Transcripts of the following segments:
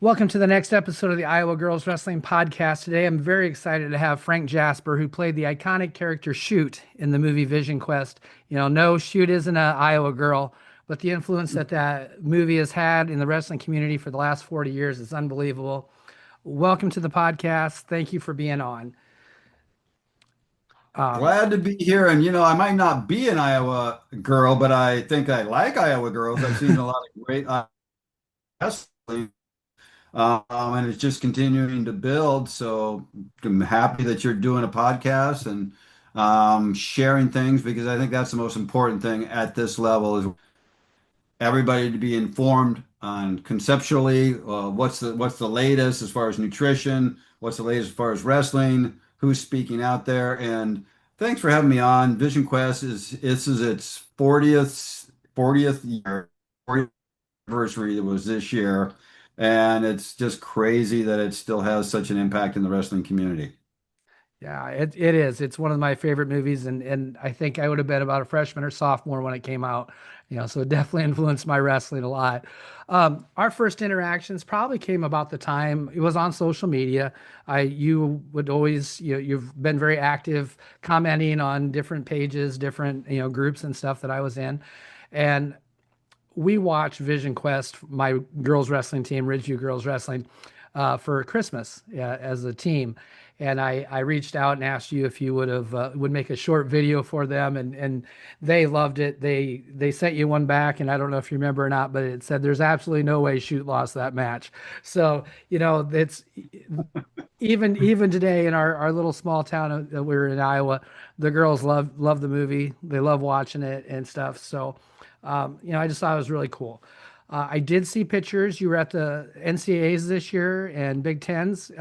Welcome to the next episode of the Iowa Girls Wrestling Podcast. Today, I'm very excited to have Frank Jasper, who played the iconic character Shute in the movie Vision Quest. No, Shute isn't an Iowa girl, but the influence that that movie has had in the wrestling community for the last 40 years is unbelievable. Welcome to the podcast. Thank you for being on. Um, Glad to be here. And, I might not be an Iowa girl, but I think I like Iowa girls. I've seen a lot of great Iowa wrestling, and it's just continuing to build. So I'm happy that you're doing a podcast and sharing things because I think that's the most important thing at this level is everybody to be informed on conceptually what's the latest as far as nutrition, what's the latest as far as wrestling, who's speaking out there, and thanks for having me on. Vision Quest is this is its 40th year, 40th anniversary. It was this year, and it's just crazy that it still has such an impact in the wrestling community. Yeah, it is. It's one of my favorite movies, and I think I would have been about a freshman or sophomore when it came out. So it definitely influenced my wrestling a lot. Our first interactions probably came about the time it was on social media. You would always, you've been very active commenting on different pages, different, groups and stuff that I was in. And we watched Vision Quest, my girls wrestling team, Ridgeview Girls Wrestling, for Christmas as a team. And I reached out and asked you if you would make a short video for them, and they loved it. They sent you one back, and I don't know if you remember or not, but it said there's absolutely no way Shoot lost that match. So it's even today in our little small town that we're in Iowa, the girls love the movie. They love watching it and stuff. So I just thought it was really cool. I did see pictures. You were at the NCAAs this year and Big Tens.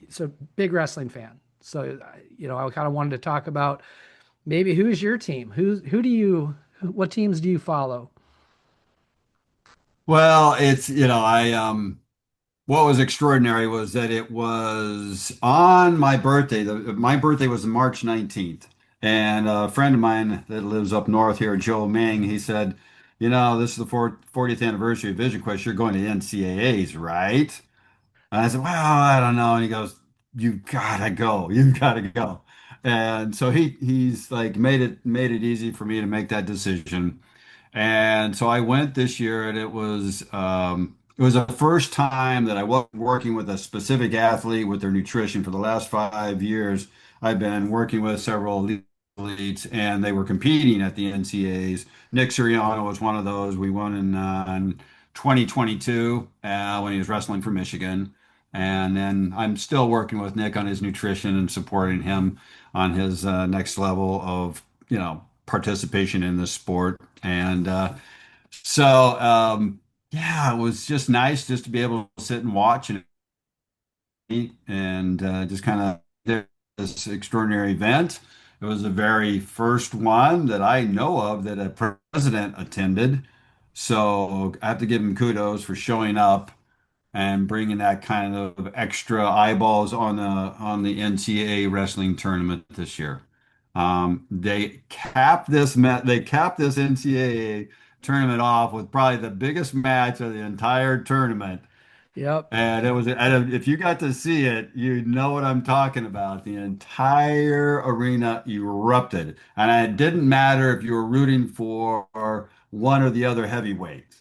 So big wrestling fan. So I kind of wanted to talk about maybe who's your team? What teams do you follow? Well, what was extraordinary was that it was on my birthday. My birthday was March 19th. And a friend of mine that lives up north here, Joe Ming, he said, this is the 40th anniversary of Vision Quest. You're going to NCAAs, right? And I said, well, I don't know. And he goes, you gotta go. You gotta go. And so he's like made it easy for me to make that decision. And so I went this year, and it was the first time that I wasn't working with a specific athlete with their nutrition. For the last 5 years, I've been working with several athletes, and they were competing at the NCAAs. Nick Siriano was one of those. We won in 2022 when he was wrestling for Michigan. And then I'm still working with Nick on his nutrition and supporting him on his next level of, participation in this sport. And yeah, it was just nice just to be able to sit and watch and eat and just kind of this extraordinary event. It was the very first one that I know of that a president attended. So I have to give him kudos for showing up and bringing that kind of extra eyeballs on the NCAA wrestling tournament this year. They capped this NCAA tournament off with probably the biggest match of the entire tournament. Yep. And if you got to see it, you know what I'm talking about. The entire arena erupted. And it didn't matter if you were rooting for one or the other heavyweight,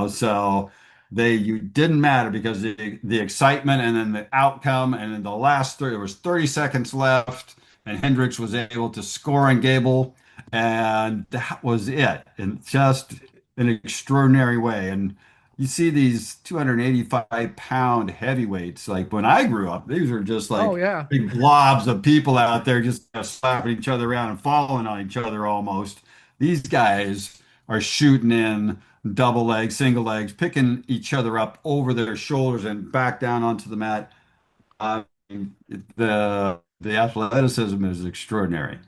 so you didn't matter because the excitement and then the outcome and then the last 30, there was 30 seconds left and Hendricks was able to score on Gable, and that was it. And just an extraordinary way. And you see these 285-pound heavyweights. Like when I grew up, these were just Oh like yeah. big blobs of people out there just slapping each other around and falling on each other almost. These guys are shooting in double legs, single legs, picking each other up over their shoulders and back down onto the mat. I mean, the athleticism is extraordinary.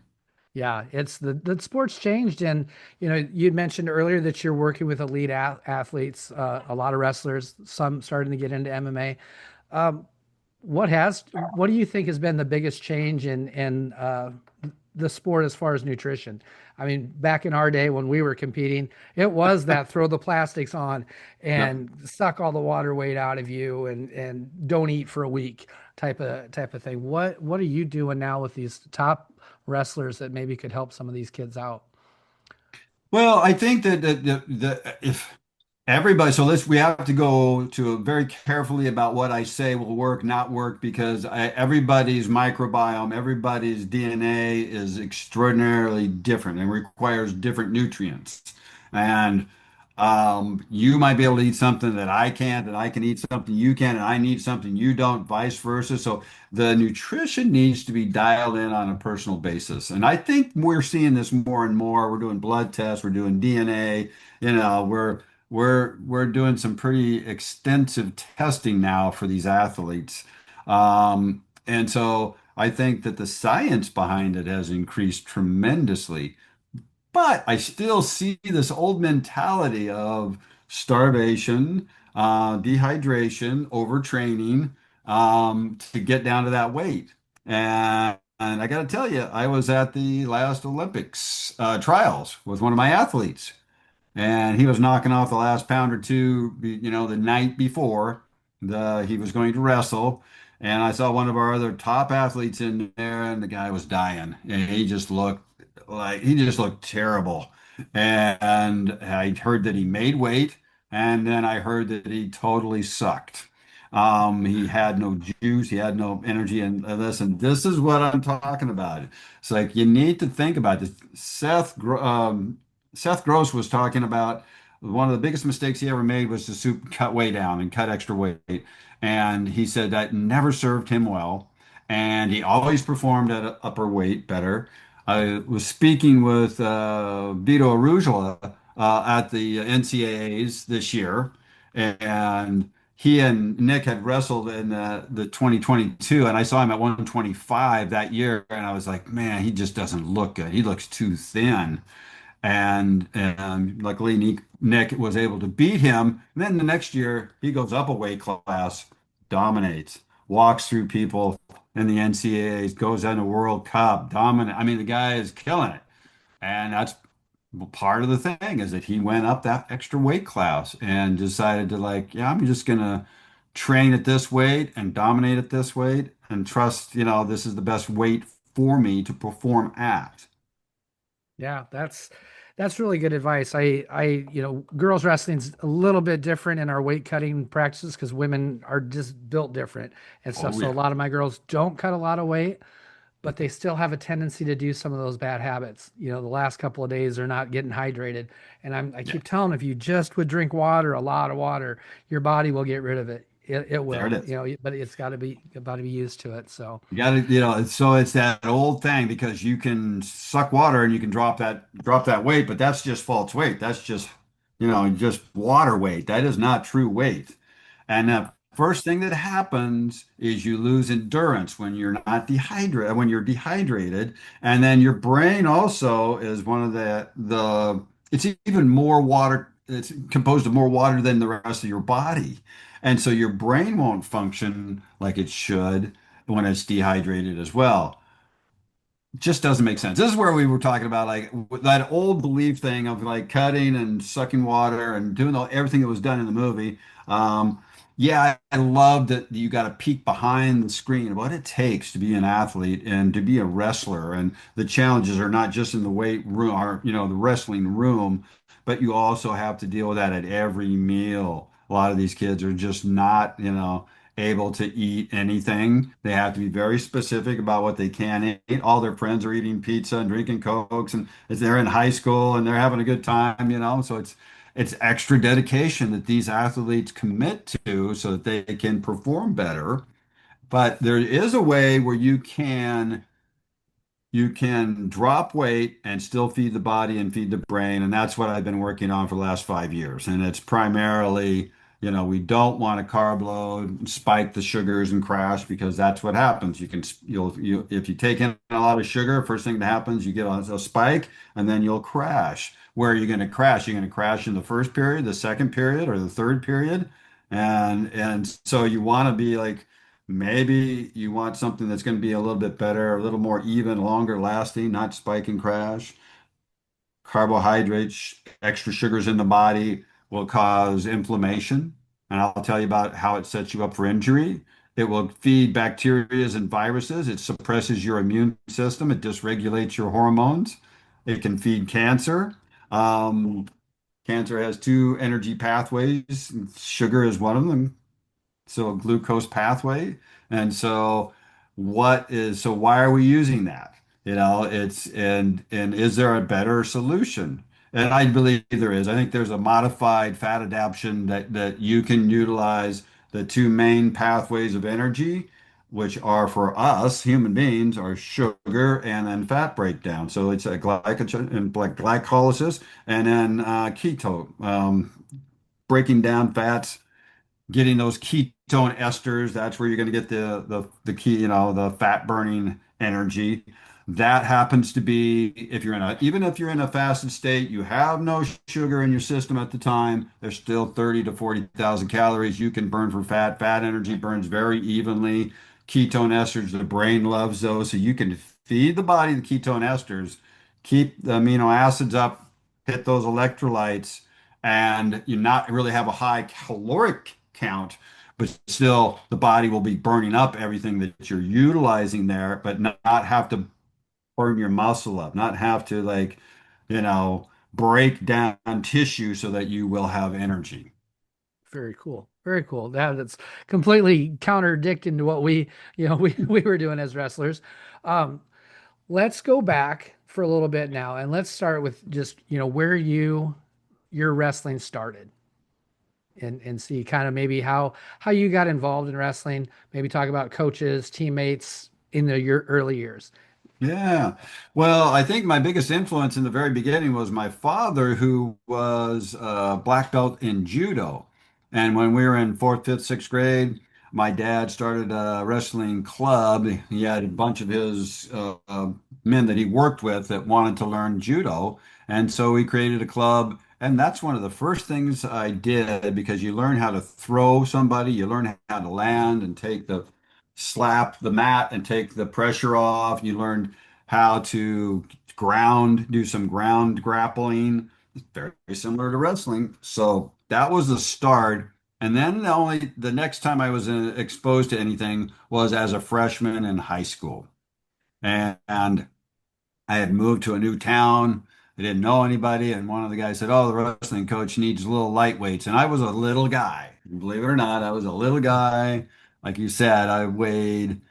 Yeah, it's the sports changed, and you'd mentioned earlier that you're working with elite athletes, a lot of wrestlers, some starting to get into MMA. What do you think has been the biggest change in the sport as far as nutrition. I mean, back in our day when we were competing, it was that throw the plastics on Yep. and suck all the water weight out of you and don't eat for a week type of thing. What are you doing now with these top wrestlers that maybe could help some of these kids out? Well, I think that if everybody, so we have to go to very carefully about what I say will work, not work, because everybody's microbiome, everybody's DNA is extraordinarily different and requires different nutrients. And you might be able to eat something that I can't, and I can eat something you can, and I need something you don't, vice versa. So the nutrition needs to be dialed in on a personal basis. And I think we're seeing this more and more. We're doing blood tests, we're doing DNA, we're doing some pretty extensive testing now for these athletes. And so I think that the science behind it has increased tremendously. But I still see this old mentality of starvation, dehydration, overtraining, to get down to that weight. And I got to tell you, I was at the last Olympics trials with one of my athletes, and he was knocking off the last pound or two, the night before he was going to wrestle. And I saw one of our other top athletes in there, and the guy was dying, and he just looked terrible. And I heard that he made weight, and then I heard that he totally sucked. He had no juice, he had no energy, and listen, this is what I'm talking about. It's like you need to think about this. Seth Gross was talking about one of the biggest mistakes he ever made was to cut way down and cut extra weight. And he said that never served him well. And he always performed at an upper weight better. I was speaking with Vito Arugula at the NCAAs this year, and he and Nick had wrestled in the 2022, and I saw him at 125 that year, and I was like, man, he just doesn't look good. He looks too thin. And luckily, Nick was able to beat him. And then the next year, he goes up a weight class, dominates, walks through people in the NCAAs, goes on a World Cup, dominant. I mean, the guy is killing it. And that's part of the thing is that he went up that extra weight class and decided to like, yeah, I'm just gonna train at this weight and dominate at this weight and trust, this is the best weight for me to perform at. Yeah, that's really good advice. Girls wrestling's a little bit different in our weight cutting practices because women are just built different and stuff. Oh So a yeah. lot of my girls don't cut a lot of weight, but they still have a tendency to do some of those bad habits. The last couple of days they're not getting hydrated. And I Yeah. keep telling them if you just would drink water, a lot of water, your body will get rid of it. It There it will, is. but it's got to be used to it. So You got to, so it's that old thing because you can suck water and you can drop that weight, but that's just false weight. That's just water weight. That is not true weight. And yeah, the first thing that happens is you lose endurance when you're dehydrated. And then your brain also is one of it's even more water. It's composed of more water than the rest of your body. And so your brain won't function like it should when it's dehydrated as well. Just doesn't make sense. This is where we were talking about like that old belief thing of like cutting and sucking water and doing everything that was done in the movie. Yeah, I love that you got to peek behind the screen of what it takes to be an athlete and to be a wrestler. And the challenges are not just in the weight room or, the wrestling room, but you also have to deal with that at every meal. A lot of these kids are just not, able to eat anything. They have to be very specific about what they can eat. All their friends are eating pizza and drinking Cokes, and as they're in high school and they're having a good time. So it's extra dedication that these athletes commit to so that they can perform better. But there is a way where you can drop weight and still feed the body and feed the brain. And that's what I've been working on for the last 5 years. And it's primarily, we don't want to carb load, spike the sugars and crash because that's what happens. If you take in a lot of sugar, first thing that happens, you get a spike and then you'll crash. Where are you going to crash? You're going to crash in the first period, the second period, or the third period. And so you want to be like Maybe you want something that's going to be a little bit better, a little more even, longer lasting, not spike and crash. Carbohydrates, extra sugars in the body will cause inflammation. And I'll tell you about how it sets you up for injury. It will feed bacteria and viruses. It suppresses your immune system. It dysregulates your hormones. It can feed cancer. Um, Cancer has two energy pathways. Sugar is one of them, so a glucose pathway. And so so why are we using that? And is there a better solution? And I believe there is. I think there's a modified fat adaptation that you can utilize the two main pathways of energy, which are for us human beings, are sugar and then fat breakdown. So it's a glycogen and glycolysis and then keto, breaking down fats, getting those ketone esters. That's where you're going to get the key, the fat burning energy. That happens to be if you're in a even if you're in a fasted state, you have no sugar in your system at the time. There's still 30 to 40,000 calories you can burn for fat. Fat energy burns very evenly. Ketone esters, the brain loves those, so you can feed the body the ketone esters, keep the amino acids up, hit those electrolytes, and you not really have a high caloric count, but still the body will be burning up everything that you're utilizing there, but not have to burn your muscle up, not have to break down tissue so that you will have energy. Very cool. Very cool. That's completely contradicting to what we were doing as wrestlers. Um, let's go back for a little bit now, and let's start with just, where your wrestling started, and see kind of maybe how you got involved in wrestling. Maybe talk about coaches, teammates in your early years. Yeah. Well, I think my biggest influence in the very beginning was my father, who was a black belt in judo. And when we were in fourth, fifth, sixth grade, my dad started a wrestling club. He had a bunch of his men that he worked with that wanted to learn judo. And so we created a club. And that's one of the first things I did, because you learn how to throw somebody, you learn how to land and take the slap the mat and take the pressure off. You learned how to do some ground grappling. It's very similar to wrestling. So that was the start. And then the next time I was exposed to anything was as a freshman in high school. And I had moved to a new town. I didn't know anybody. And one of the guys said, "Oh, the wrestling coach needs little lightweights." And I was a little guy. Believe it or not, I was a little guy. Like you said, I weighed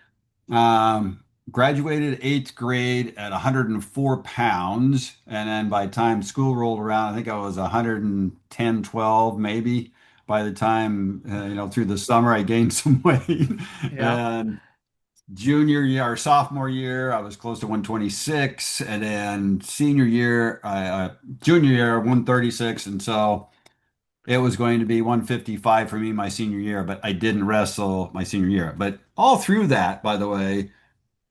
graduated eighth grade at 104 pounds. And then by the time school rolled around, I think I was 110, 12, maybe. By the time, through the summer, I gained some weight. Yeah. And junior year or sophomore year, I was close to 126. And then junior year, 136. And so it was going to be 155 for me my senior year, but I didn't wrestle my senior year. But all through that, by the way,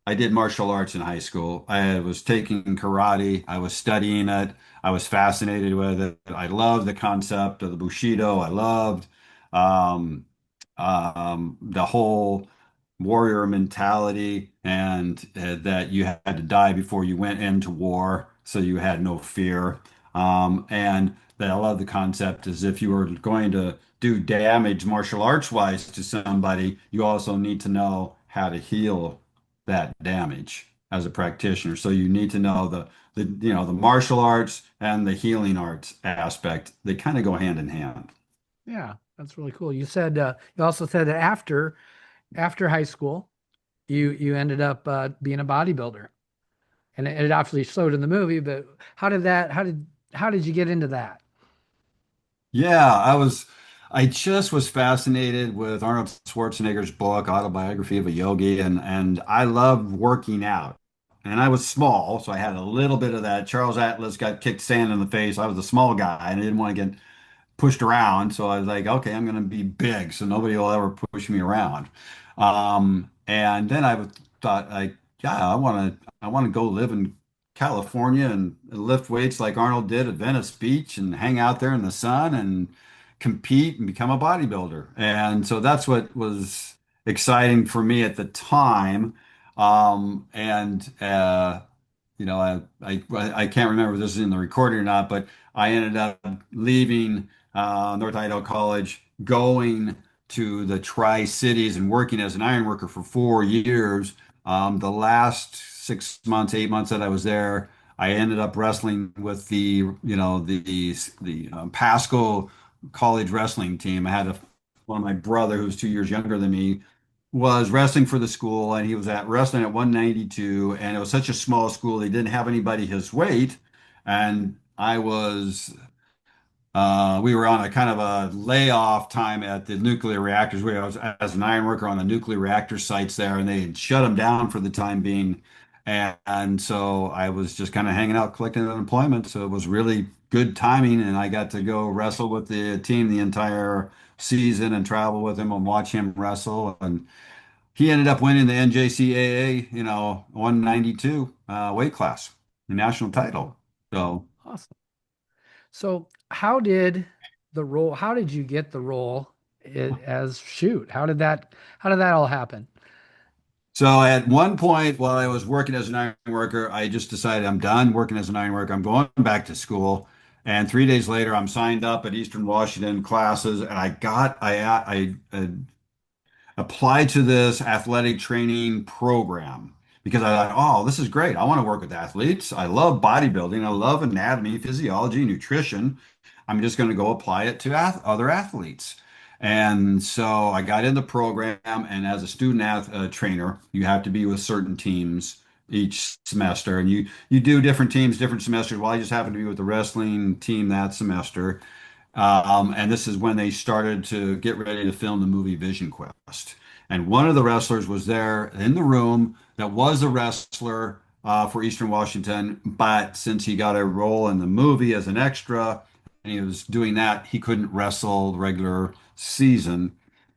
I did martial arts in high school. I was taking karate. I was studying it. I was fascinated with it. I loved the concept of the Bushido. I loved um, the whole warrior mentality, and that you had to die before you went into war, so you had no fear. And that I love the concept is if you were going to do damage martial arts wise to somebody, you also need to know how to heal that damage as a practitioner. So you need to know the martial arts and the healing arts aspect. They kind of go hand in hand. Yeah, that's really cool. You also said that after high school, you ended up being a bodybuilder, and it obviously showed in the movie. But how did you get into that? Yeah, I just was fascinated with Arnold Schwarzenegger's book, Autobiography of a Yogi, and I loved working out. And I was small, so I had a little bit of that. Charles Atlas got kicked sand in the face. I was a small guy and I didn't want to get pushed around. So I was like, okay, I'm going to be big, so nobody will ever push me around. And then thought, like, yeah, I want to go live in California and lift weights like Arnold did at Venice Beach and hang out there in the sun and compete and become a bodybuilder. And so that's what was exciting for me at the time. And you know, I can't remember if this is in the recording or not, but I ended up leaving North Idaho College, going to the Tri-Cities and working as an iron worker for 4 years. The last 6 months, 8 months that I was there, I ended up wrestling with the Pasco college wrestling team. I had one of my brother who was 2 years younger than me was wrestling for the school, and he was at wrestling at 192, and it was such a small school they didn't have anybody his weight, and we were on a kind of a layoff time at the nuclear reactors. I was as an iron worker on the nuclear reactor sites there, and they had shut them down for the time being. And so I was just kind of hanging out collecting unemployment. So it was really good timing, and I got to go wrestle with the team the entire season and travel with him and watch him wrestle. And he ended up winning the NJCAA, 192 weight class, the national title. So. Awesome. So, how did you get the role as Shoot? How did that all happen? So at one point while I was working as an iron worker, I just decided I'm done working as an iron worker. I'm going back to school. And 3 days later, I'm signed up at Eastern Washington classes, and I applied to this athletic training program because I thought, oh, this is great. I want to work with athletes. I love bodybuilding. I love anatomy, physiology, nutrition. I'm just going to go apply it to other athletes. And so I got in the program, and as a student trainer, you have to be with certain teams each semester, and you do different teams, different semesters. Well, I just happened to be with the wrestling team that semester, and this is when they started to get ready to film the movie Vision Quest. And one of the wrestlers was there in the room that was a wrestler for Eastern Washington, but since he got a role in the movie as an extra, and he was doing that, he couldn't wrestle the regular season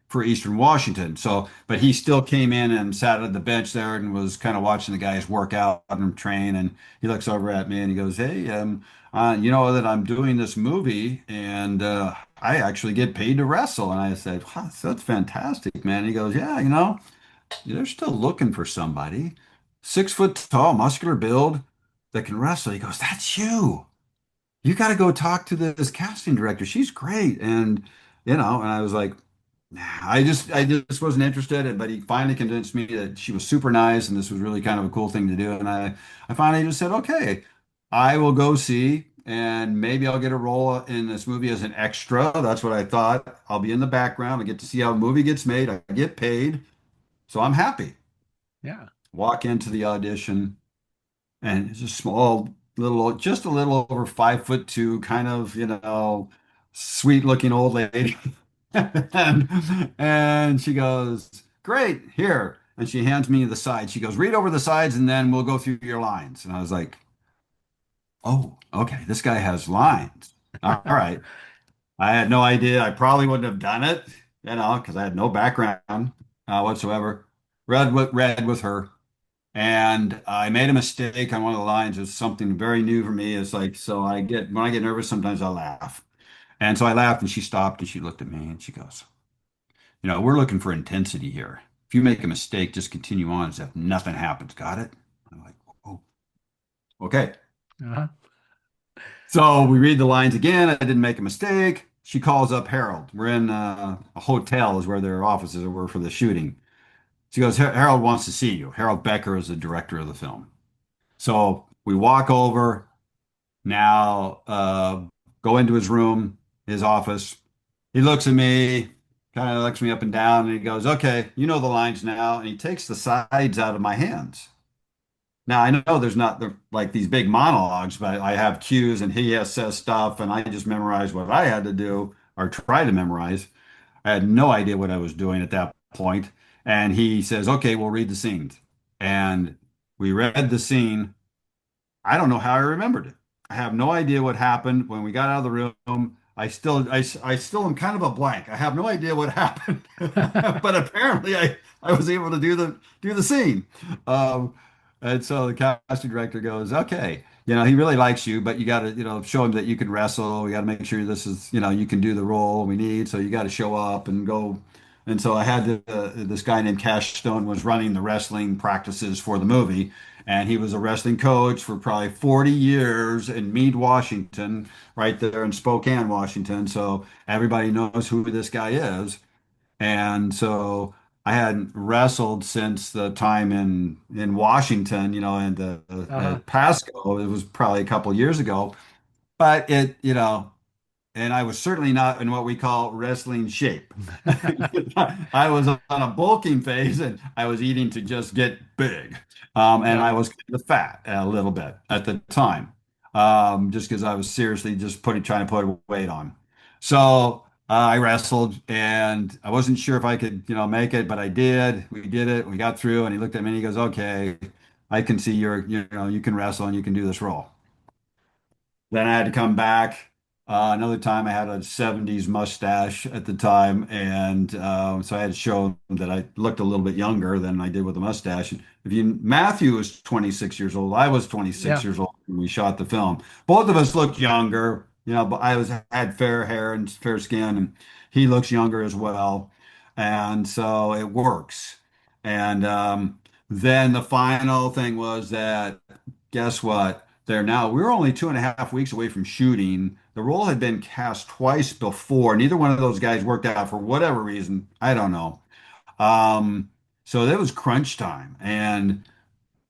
for Eastern Washington. So, but he still came in and sat at the bench there and was kind of watching the guys work out and train. And he looks over at me and he goes, "Hey, you know that I'm doing this movie and I actually get paid to wrestle." And I said, "Wow, that's fantastic, man." And he goes, "Yeah, they're still looking for somebody, 6 foot tall, muscular build that can wrestle." He goes, "That's you. You got to go talk to this casting director. She's great." And I was like, nah, I just wasn't interested. But he finally convinced me that she was super nice and this was really kind of a cool thing to do. And I finally just said, okay, I will go see, and maybe I'll get a role in this movie as an extra. That's what I thought. I'll be in the background. I get to see how a movie gets made. I get paid. So I'm happy. Yeah. Walk into the audition, and it's a small little, just a little over 5'2", kind of, sweet looking old lady. And she goes, "Great, here." And she hands me the sides. She goes, "Read over the sides and then we'll go through your lines." And I was like, "Oh, okay, this guy has lines. All right." I had no idea. I probably wouldn't have done it, because I had no background whatsoever. Read with her. And I made a mistake on one of the lines. It's something very new for me. It's like, so when I get nervous, sometimes I laugh. And so I laughed, and she stopped and she looked at me and she goes, "We're looking for intensity here. If you make a mistake, just continue on as if nothing happens. Got it?" I'm like, "Oh, okay." Uh-huh. So we read the lines again. I didn't make a mistake. She calls up Harold. We're in a hotel is where their offices were for the shooting. She goes, "Harold wants to see you." Harold Becker is the director of the film. So we walk over now, go into his room, his office. He looks at me, kind of looks me up and down, and he goes, "Okay, you know the lines now." And he takes the sides out of my hands. Now I know there's not like these big monologues, but I have cues, and he says stuff, and I just memorize what I had to do or try to memorize. I had no idea what I was doing at that point. And he says, "Okay, we'll read the scenes." And we read the scene. I don't know how I remembered it. I have no idea what happened when we got out of the room. I still am kind of a blank. I have no idea what happened, but apparently I was able to do the scene. Um, and so the casting director goes, "Okay, he really likes you, but you got to, show him that you can wrestle. We got to make sure this is, you can do the role we need. So you got to show up and go." And so I had this guy named Cash Stone was running the wrestling practices for the movie. And he was a wrestling coach for probably 40 years in Meade, Washington, right there in Spokane, Washington. So everybody knows who this guy is. And so I hadn't wrestled since the time in Washington, and Uh-huh. at Pasco. It was probably a couple years ago, but and I was certainly not in what we call wrestling shape. I was on a bulking phase, and I was eating to just get big, and Yeah. I was kind of fat a little bit at the time, just because I was seriously just trying to put weight on. So I wrestled, and I wasn't sure if I could, make it, but I did. We did it. We got through, and he looked at me and he goes, "Okay, I can see you can wrestle and you can do this role." Then I had to come back. Another time I had a 70s mustache at the time. And so I had to show them that I looked a little bit younger than I did with a mustache. And Matthew was 26 years old. I was 26 Yeah. years old when we shot the film. Both of us looked younger, but had fair hair and fair skin, and he looks younger as well. And so it works. And then the final thing was that guess what? We're only 2.5 weeks away from shooting. The role had been cast twice before. Neither one of those guys worked out for whatever reason. I don't know. So it was crunch time. And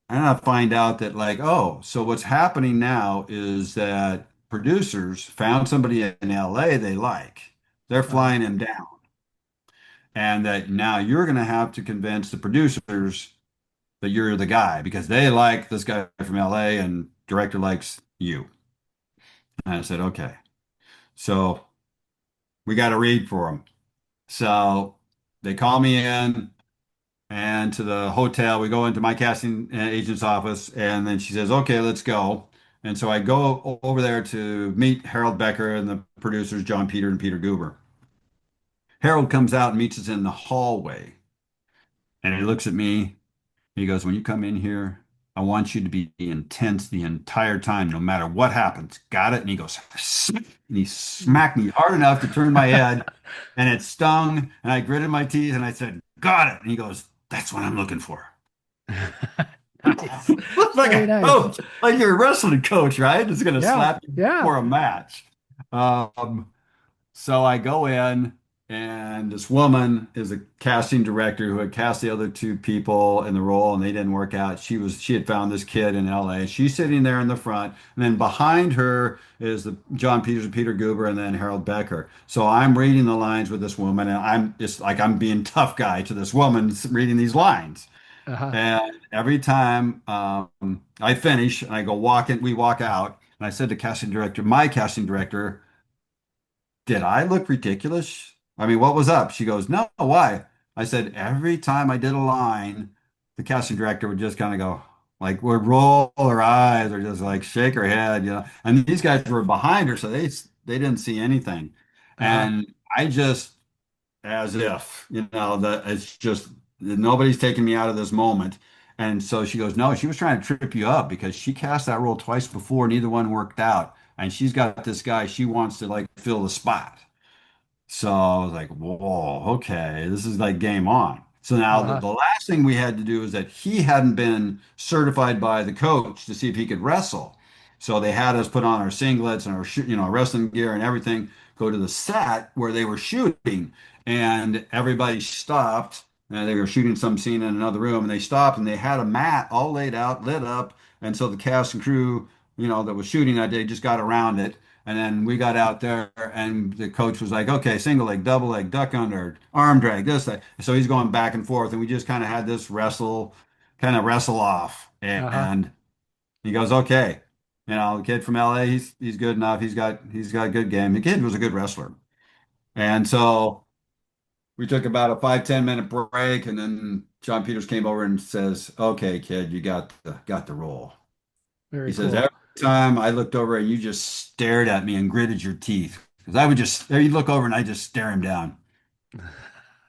I find out that, like, oh, so what's happening now is that producers found somebody in LA they like. They're Uh-huh. flying him down. And that now you're going to have to convince the producers that you're the guy because they like this guy from LA and director likes you. And I said, okay. So we got to read for him. So they call me in and to the hotel. We go into my casting agent's office, and then she says, okay, let's go. And so I go over there to meet Harold Becker and the producers, John Peter and Peter Goober. Harold comes out and meets us in the hallway, and he looks at me. He goes, when you come in here, I want you to be intense the entire time, no matter what happens. Got it? And he goes, and he smacked me hard enough to turn my head, and it stung. And I gritted my teeth and I said, got it. And he goes, that's what I'm looking for. Nice. Like Very a nice. coach, like you're a wrestling coach, right? It's going to Yeah. slap you Yeah. before a match. Um, so I go in, and this woman is a casting director who had cast the other two people in the role, and they didn't work out. She had found this kid in LA. She's sitting there in the front, and then behind her is the John Peters and Peter Goober, and then Harold Becker. So I'm reading the lines with this woman, and I'm just like I'm being tough guy to this woman reading these lines. Uh-huh. And every time I finish and I go walk in, we walk out, and I said to my casting director, did I look ridiculous? I mean, what was up? She goes, no, why? I said, every time I did a line, the casting director would just kind of go, like, would roll her eyes or just like shake her head. And these guys were behind her, so they didn't see anything. Uh-huh. And I just, as if, that it's just nobody's taking me out of this moment. And so she goes, no, she was trying to trip you up because she cast that role twice before, neither one worked out. And she's got this guy she wants to like fill the spot. So I was like, whoa, okay, this is like game on. So now the, Uh-huh. the last thing we had to do is that he hadn't been certified by the coach to see if he could wrestle. So they had us put on our singlets and our wrestling gear and everything, go to the set where they were shooting, and everybody stopped. And they were shooting some scene in another room, and they stopped, and they had a mat all laid out, lit up, and so the cast and crew, that was shooting that day just got around it. And then we got out there, and the coach was like, okay, single leg, double leg, duck under, arm drag, this, that. So he's going back and forth, and we just kind of had this wrestle off. Uh-huh. And he goes, okay, the kid from LA, he's good enough. He's got a good game. The kid was a good wrestler. And so we took about a 5-10 minute break, and then John Peters came over and says, okay, kid, you got the role. He Very says, cool. every time I looked over and you just stared at me and gritted your teeth. Because I would just, there you'd look over and I just stare him down.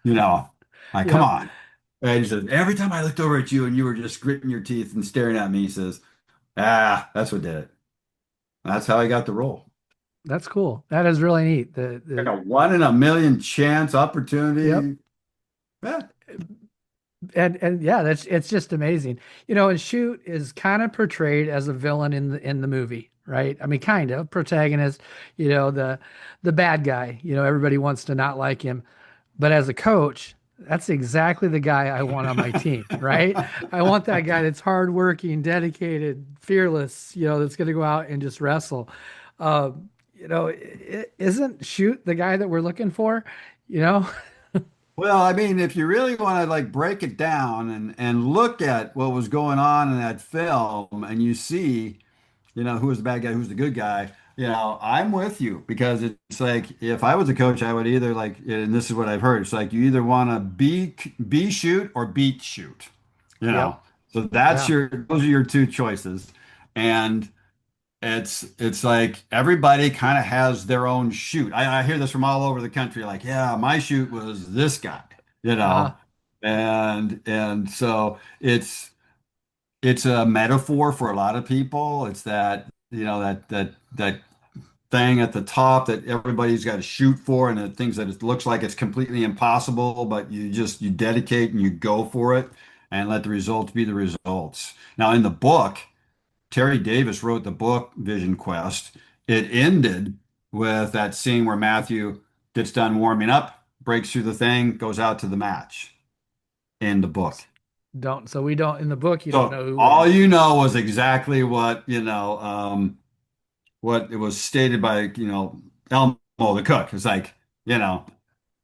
You know, like, come Yep. on. And he says, every time I looked over at you and you were just gritting your teeth and staring at me, he says, that's what did it. That's how I got the role. That's cool. That is really neat. Like a 1 in a million chance Yep. opportunity. Yeah. And yeah, that's it's just amazing. You know, and Shute is kind of portrayed as a villain in the movie, right? I mean, kind of protagonist, the bad guy. You know, everybody wants to not like him. But as a coach, that's exactly the guy I want on my team, right? I want that guy that's hardworking, dedicated, fearless, that's going to go out and just wrestle. Isn't Shoot the guy that we're looking for? You know? Well, I mean, if you really want to like break it down and look at what was going on in that film and you see, who was the bad guy, who's the good guy, I'm with you because it's like if I was a coach, I would either like, and this is what I've heard, it's like you either want to be shoot or beat shoot, you know. Yep. So that's Yeah. those are your two choices. And it's like everybody kind of has their own shoot. I hear this from all over the country, like, yeah, my shoot was this guy, you Uh-huh. know, and so it's a metaphor for a lot of people. It's that, that thing at the top that everybody's got to shoot for, and the things that it looks like it's completely impossible, but you dedicate and you go for it and let the results be the results. Now, in the book. Terry Davis wrote the book Vision Quest. It ended with that scene where Matthew gets done warming up, breaks through the thing, goes out to the match in the book. Don't so we don't in the book you don't So know who all wins. you know was exactly what it was stated by, Elmo the cook. It's like, you know,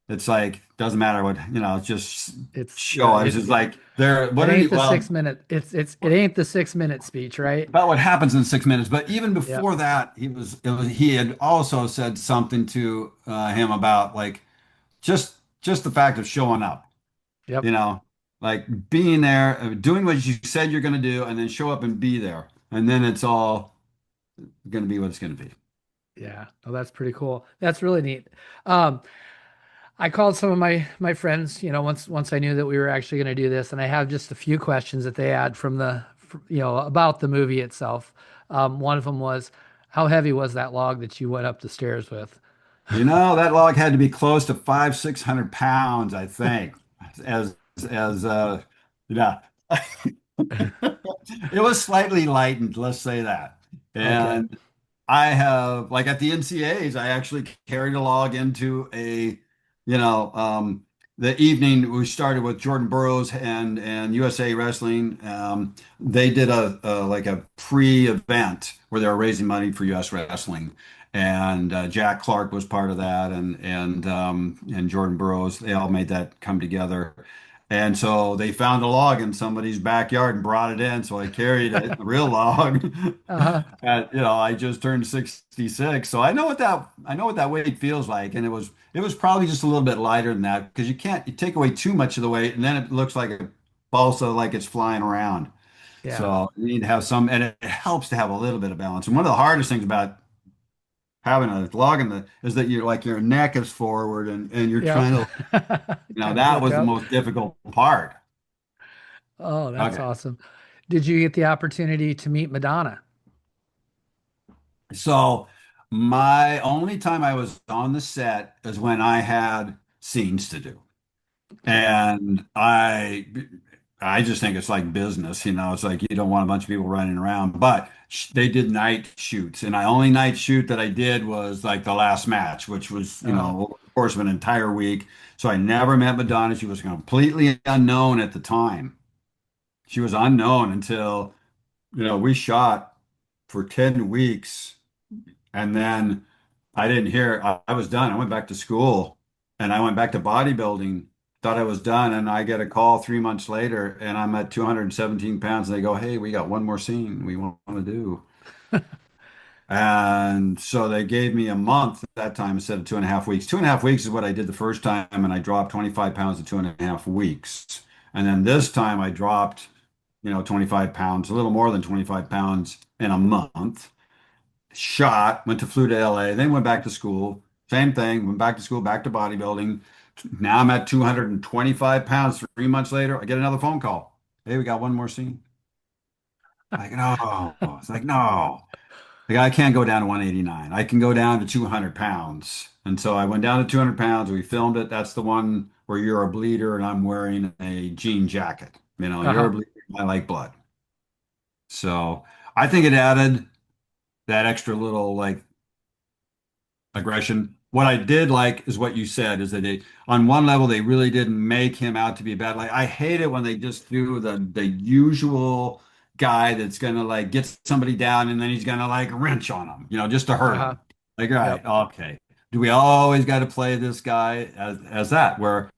it's like doesn't matter what, it's just It's show. I was just like, there, it what did he, ain't the well, 6 minute it ain't the 6 minute speech, right? about what happens in 6 minutes. But even Yep. before that, he had also said something to him about like just the fact of showing up, you Yep. know, like being there, doing what you said you're going to do, and then show up and be there, and then it's all going to be what it's going to be. Yeah. Oh, that's pretty cool. That's really neat. Um, I called some of my friends, once I knew that we were actually going to do this, and I have just a few questions that they had about the movie itself. One of them was, how heavy was that log that you went up the stairs with? That log had to be close to 500-600 pounds, I think, as yeah. It was slightly lightened, let's say that. Okay. And I have, like at the NCAs, I actually carried a log into you know, um, the evening we started with Jordan Burroughs and USA Wrestling. They did like a pre-event where they were raising money for US Wrestling, and Jack Clark was part of that, and Jordan Burroughs. They all made that come together. And so they found a log in somebody's backyard and brought it in. So I carried it, a real log. Uh-huh. And, I just turned 66. So I know what that weight feels like. And it was probably just a little bit lighter than that because you take away too much of the weight and then it looks like a balsa like it's flying around. Yeah. So you need to have some, and it helps to have a little bit of balance. And one of the hardest things about having a log in the is that your neck is forward and you're Yeah. trying to, Kind of that flick was the up. most difficult part. Oh, that's Okay. awesome. Did you get the opportunity to meet Madonna? So my only time I was on the set is when I had scenes to do. Okay. And I just think it's like business, it's like you don't want a bunch of people running around, but they did night shoots. And the only night shoot that I did was like the last match, which was, Uh-huh. over the course of an entire week. So I never met Madonna. She was completely unknown at the time. She was unknown until, we shot for 10 weeks. And then I didn't hear, I was done. I went back to school and I went back to bodybuilding, thought I was done. And I get a call 3 months later and I'm at 217 pounds. And they go, hey, we got one more scene we want to do. And so they gave me a month at that time instead of 2.5 weeks. 2.5 weeks is what I did the first time. And I dropped 25 pounds in 2.5 weeks. And then this time I dropped, 25 pounds, a little more than 25 pounds in a month. Flew to LA, then went back to school. Same thing, went back to school, back to bodybuilding. Now I'm at 225 pounds. 3 months later, I get another phone call. Hey, we got one more scene. Like, no. It's like, no. Like, I can't go down to 189. I can go down to 200 pounds. And so I went down to 200 pounds. We filmed it. That's the one where you're a bleeder and I'm wearing a jean jacket. You know, you're a Uh-huh. bleeder, I like blood. So I think it added that extra little like aggression. What I did like is what you said is that on one level, they really didn't make him out to be a bad. Like I hate it when they just do the usual guy that's gonna like get somebody down and then he's gonna like wrench on them, just to hurt Uh-huh. them. Like, all right, Yep. okay. Do we always got to play this guy as that? Where,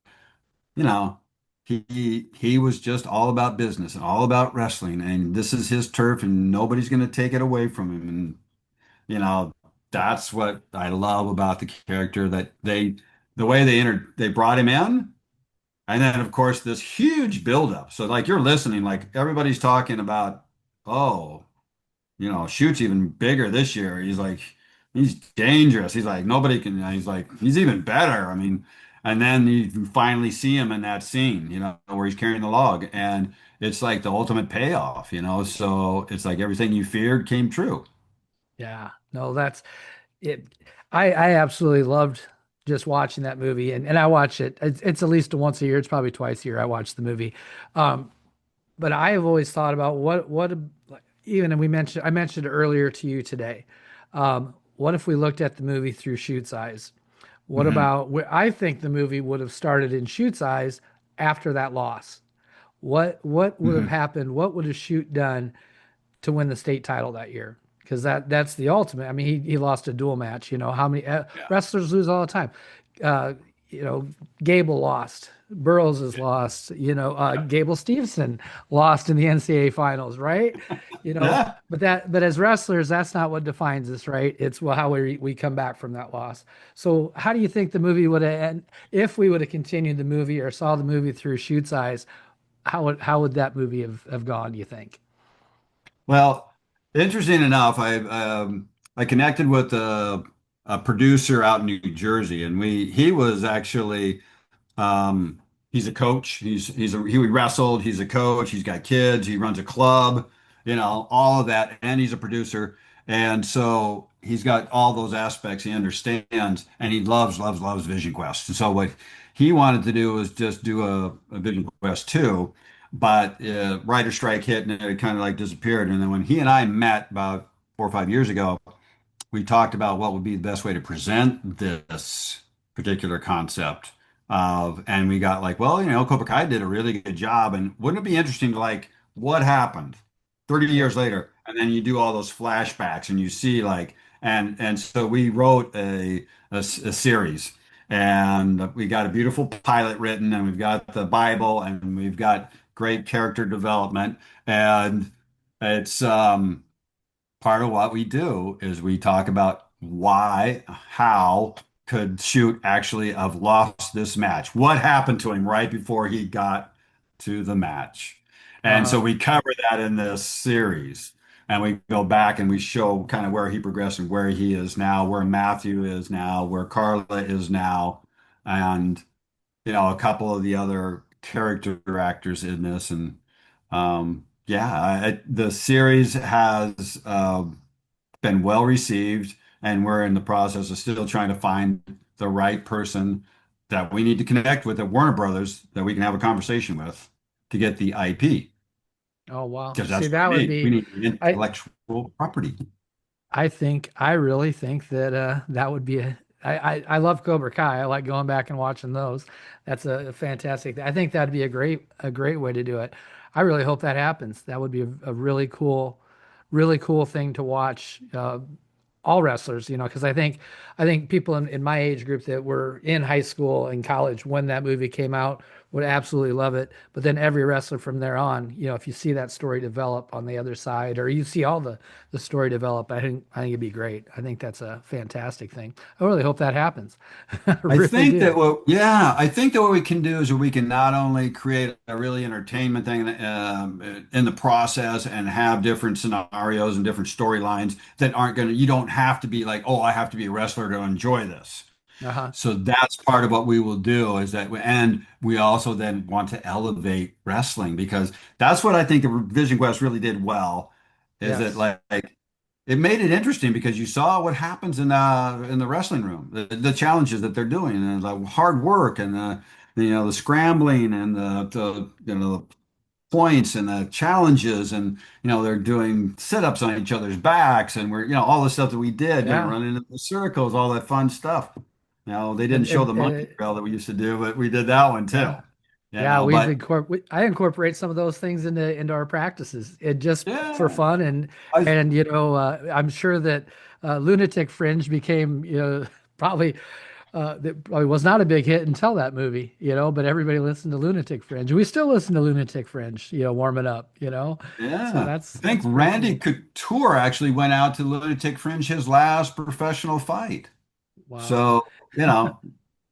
you know, he was just all about business and all about wrestling, and this is his turf, and nobody's gonna take it away from him. And you know, that's what I love about the character that the way they brought him in. And then, of course, this huge buildup. So, like, you're listening, like, everybody's talking about, oh, Shute's even bigger this year. He's like, he's dangerous. He's like, nobody can, he's like, he's even better. I mean, and then you finally see him in that scene, where he's carrying the log. And it's like the ultimate payoff. So it's like everything you feared came true. Yeah. No, that's it. I absolutely loved just watching that movie, and I watch it. It's at least once a year. It's probably twice a year I watch the movie. Um, but I have always thought about even, and I mentioned it earlier to you today. What if we looked at the movie through Shute's eyes? What Mhm. about where I think the movie would have started in Shute's eyes after that loss? What would have Mhm. happened? What would have Shute done to win the state title that year? Because that's the ultimate. I mean, he lost a dual match. You know how many Yeah. wrestlers lose all the time. Uh, you know, Gable lost. Burroughs is lost. Yeah. Gable Steveson lost in the NCAA finals, right? Yeah. But as wrestlers, that's not what defines us, right? It's well how we come back from that loss. So how do you think the movie would have, and if we would have continued the movie or saw the movie through Shute's eyes, how would that movie have gone, do you think? Well, interesting enough, I connected with a producer out in New Jersey, and he was actually he's a coach. He wrestled. He's a coach. He's got kids. He runs a club. All of that, and he's a producer. And so he's got all those aspects. He understands, and he loves Vision Quest. And so what he wanted to do was just do a Vision Quest 2, but writer strike hit, and it kind of like disappeared. And then when he and I met about 4 or 5 years ago, we talked about what would be the best way to present this particular concept and we got like, well, Cobra Kai did a really good job, and wouldn't it be interesting to like what happened 30 Yep. years later, and then you do all those flashbacks and you see like, and so we wrote a series, and we got a beautiful pilot written, and we've got the Bible, and we've got great character development, and it's part of what we do is we talk about how could Shoot actually have lost this match? What happened to him right before he got to the match? And so Uh-huh. we cover that in this series. And we go back and we show kind of where he progressed and where he is now, where Matthew is now, where Carla is now, and a couple of the other character actors in this. And yeah, the series has been well received, and we're in the process of still trying to find the right person that we need to connect with at Warner Brothers that we can have a conversation with to get the IP, Oh wow. because See, that's what that we would need. We be need the I intellectual property. I really think that that would be I love Cobra Kai. I like going back and watching those. That's a fantastic. I think that'd be a great way to do it. I really hope that happens. That would be a really cool thing to watch. All wrestlers, because I think people in my age group that were in high school and college when that movie came out would absolutely love it. But then every wrestler from there on, if you see that story develop on the other side, or you see all the story develop, I think it'd be great. I think that's a fantastic thing. I really hope that happens. I really do. I think that what we can do is we can not only create a really entertainment thing in the process and have different scenarios and different storylines that aren't going to, you don't have to be like, oh, I have to be a wrestler to enjoy this. Uh-huh. So that's part of what we will do is that, and we also then want to elevate wrestling because that's what I think Vision Quest really did well, is that Yes. like it made it interesting because you saw what happens in the wrestling room, the challenges that they're doing, and the hard work, and the scrambling and the points and the challenges, and they're doing sit-ups on each other's backs, and we're all the stuff that we did, Yeah. running in the circles, all that fun stuff. They didn't show the monkey And drill that we used to do, but we did that one too. yeah. Yeah, But I incorporate some of those things into our practices. It just for yeah, fun I and I'm sure that Lunatic Fringe became probably that probably was not a big hit until that movie, but everybody listened to Lunatic Fringe. We still listen to Lunatic Fringe, warming up, So yeah, I think that's pretty Randy cool. Couture actually went out to Lunatic Fringe his last professional fight. Wow. So,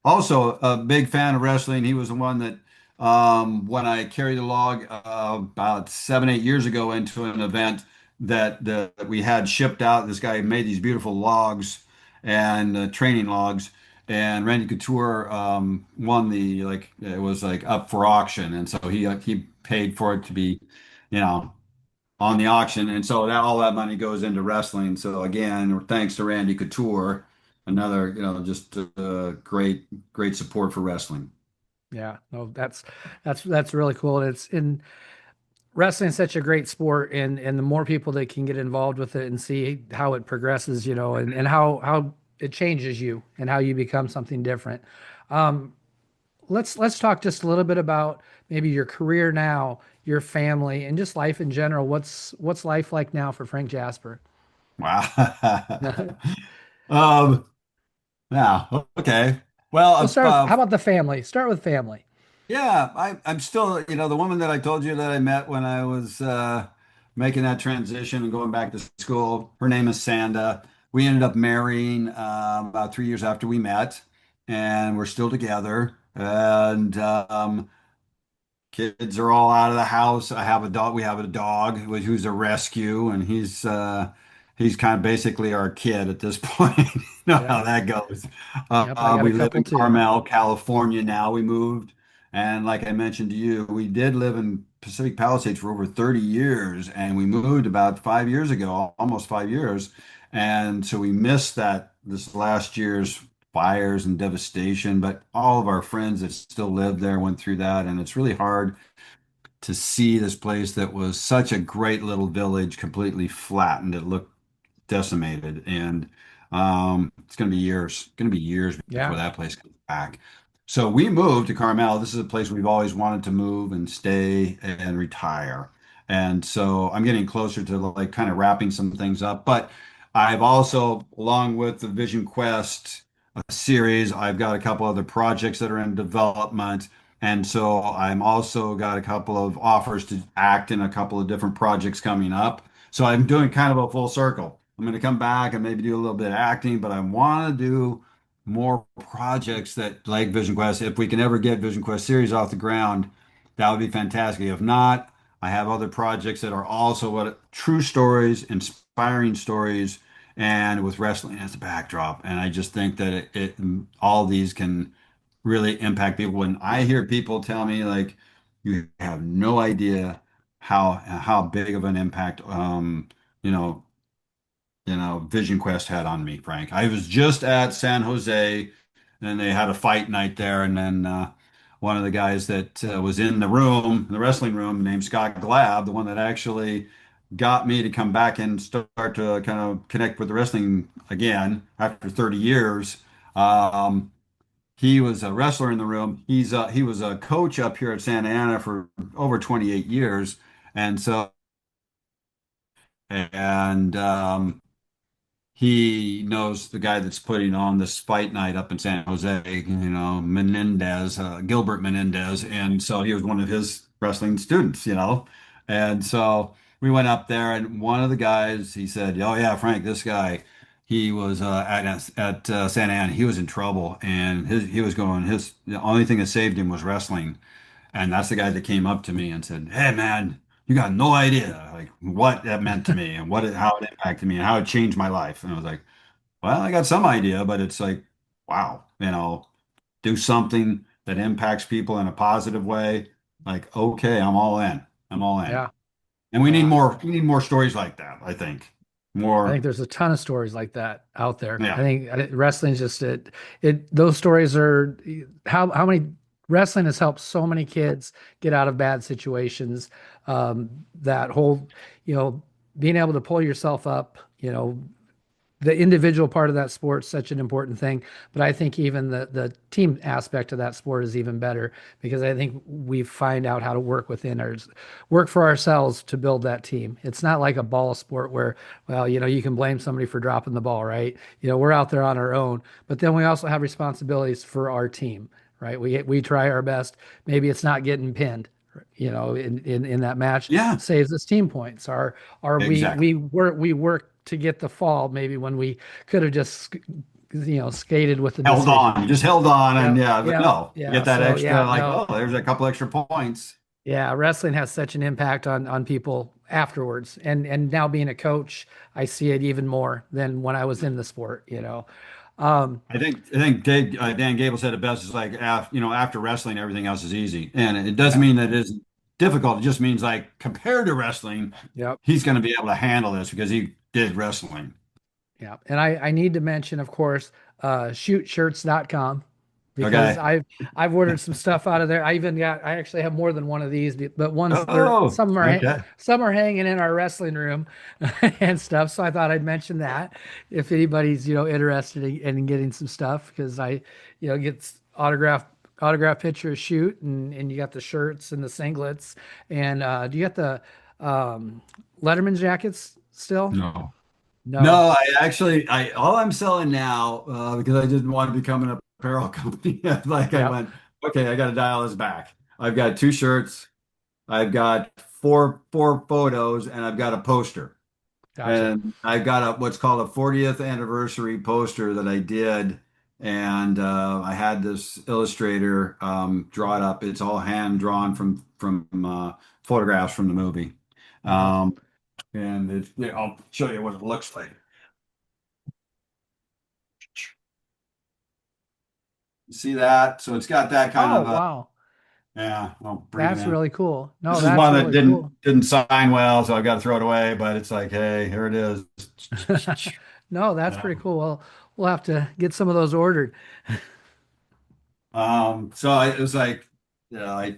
also a big fan of wrestling. He was the one that, when I carried the log about 7, 8 years ago into an event that we had shipped out, this guy made these beautiful logs and training logs. And Randy Couture won it was like up for auction, and so he paid for it to be, you know, on the auction, and so that all that money goes into wrestling. So again, thanks to Randy Couture, another just great support for wrestling. Yeah. No, that's really cool. And it's in wrestling is such a great sport, and the more people that can get involved with it and see how it progresses, and how it changes you and how you become something different. Um, let's talk just a little bit about maybe your career now, your family, and just life in general. What's life like now for Frank Jasper? Wow. Um, yeah, okay. Well, We'll start with how about the family? Start with family. yeah, I'm still, the woman that I told you that I met when I was making that transition and going back to school. Her name is Sanda. We ended up marrying about 3 years after we met, and we're still together. And kids are all out of the house. I have a dog. We have a dog who's a rescue, and he's kind of basically our kid at this point. You know how Yep. that goes. Yep. I got a We live couple in too. Carmel, California now. We moved, and like I mentioned to you, we did live in Pacific Palisades for over 30 years, and we moved about 5 years ago, almost 5 years, and so we missed that this last year's fires and devastation, but all of our friends that still live there went through that, and it's really hard to see this place that was such a great little village completely flattened. It looked decimated, and it's going to be years. Going to be years before Yeah. that place comes back. So we moved to Carmel. This is a place we've always wanted to move and stay and retire. And so I'm getting closer to like kind of wrapping some things up. But I've also, along with the Vision Quest series, I've got a couple other projects that are in development. And so I'm also got a couple of offers to act in a couple of different projects coming up. So I'm doing kind of a full circle. I'm going to come back and maybe do a little bit of acting, but I want to do more projects that like Vision Quest. If we can ever get Vision Quest series off the ground, that would be fantastic. If not, I have other projects that are also what true stories, inspiring stories, and with wrestling as a backdrop. And I just think that all these can really impact people. When I hear people tell me like, you have no idea how big of an impact you know Vision Quest had on me, Frank. I was just at San Jose, and they had a fight night there, and then one of the guys that was in the room, the wrestling room, named Scott Glab, the one that actually got me to come back and start to kind of connect with the wrestling again after 30 years. Um, he was a wrestler in the room. He was a coach up here at Santa Ana for over 28 years, and so and he knows the guy that's putting on this fight night up in San Jose, Menendez, Gilbert Menendez. And so he was one of his wrestling students. And so we went up there, and one of the guys, he said, "Oh, yeah, Frank, this guy, he was at Santa Ana. He was in trouble, and the only thing that saved him was wrestling." And that's the guy that came up to me and said, "Hey, man, you got no idea like what that meant to me and how it impacted me and how it changed my life." And I was like, "Well, I got some idea, but it's like, wow, do something that impacts people in a positive way. Like, okay, I'm all in. I'm all in." Yeah. And we need Yeah. more. We need more stories like that, I think. I think More, there's a ton of stories like that out there. yeah. I think wrestling's just those stories are how many wrestling has helped so many kids get out of bad situations. That whole, you know, being able to pull yourself up, the individual part of that sport is such an important thing, but I think even the team aspect of that sport is even better because I think we find out how to work within ours, work for ourselves to build that team. It's not like a ball sport where, well, you can blame somebody for dropping the ball, right? We're out there on our own, but then we also have responsibilities for our team, right? We try our best. Maybe it's not getting pinned, in that match Yeah, saves us team points. Or exactly. we work to get the fall maybe when we could have just skated with the Held decision. on, you just held on, and Yep, yeah, but yep, no, you yeah. get that So extra, yeah, like, no, oh, there's a couple extra points. yeah. Wrestling has such an impact on people afterwards, and now being a coach, I see it even more than when I was in the sport. Um, Dan Gable said it best. Is like after wrestling, everything else is easy, and it doesn't yep, mean that it isn't difficult. It just means like compared to wrestling, yep. he's going to be able to handle this because he did wrestling. Yeah. And I need to mention, of course, shuteshirts.com because Okay. I've ordered some stuff out of there. I actually have more than one of these, but ones they're Oh, some are okay. some are hanging in our wrestling room and stuff. So I thought I'd mention that if anybody's, interested in getting some stuff because get autograph picture of Shoot and you got the shirts and the singlets. And do you got the Letterman jackets still? No. No. No, I all I'm selling now, because I didn't want to become an apparel company. Like I Yep. went, okay, I got to dial this back. I've got two shirts, I've got four photos, and I've got a poster. Gotcha. And I've got what's called a 40th anniversary poster that I did, and I had this illustrator draw it up. It's all hand drawn from photographs from the movie, Nice. um, and I'll show you what it looks like. See that? So it's got that kind Oh, of wow. yeah. I'll bring it That's in. really cool. This No, is that's one that really didn't cool. didn't sign well, so I've got to throw it away. But it's like, hey, here it is. No, that's pretty cool. Well, we'll have to get some of those ordered. It was like, yeah,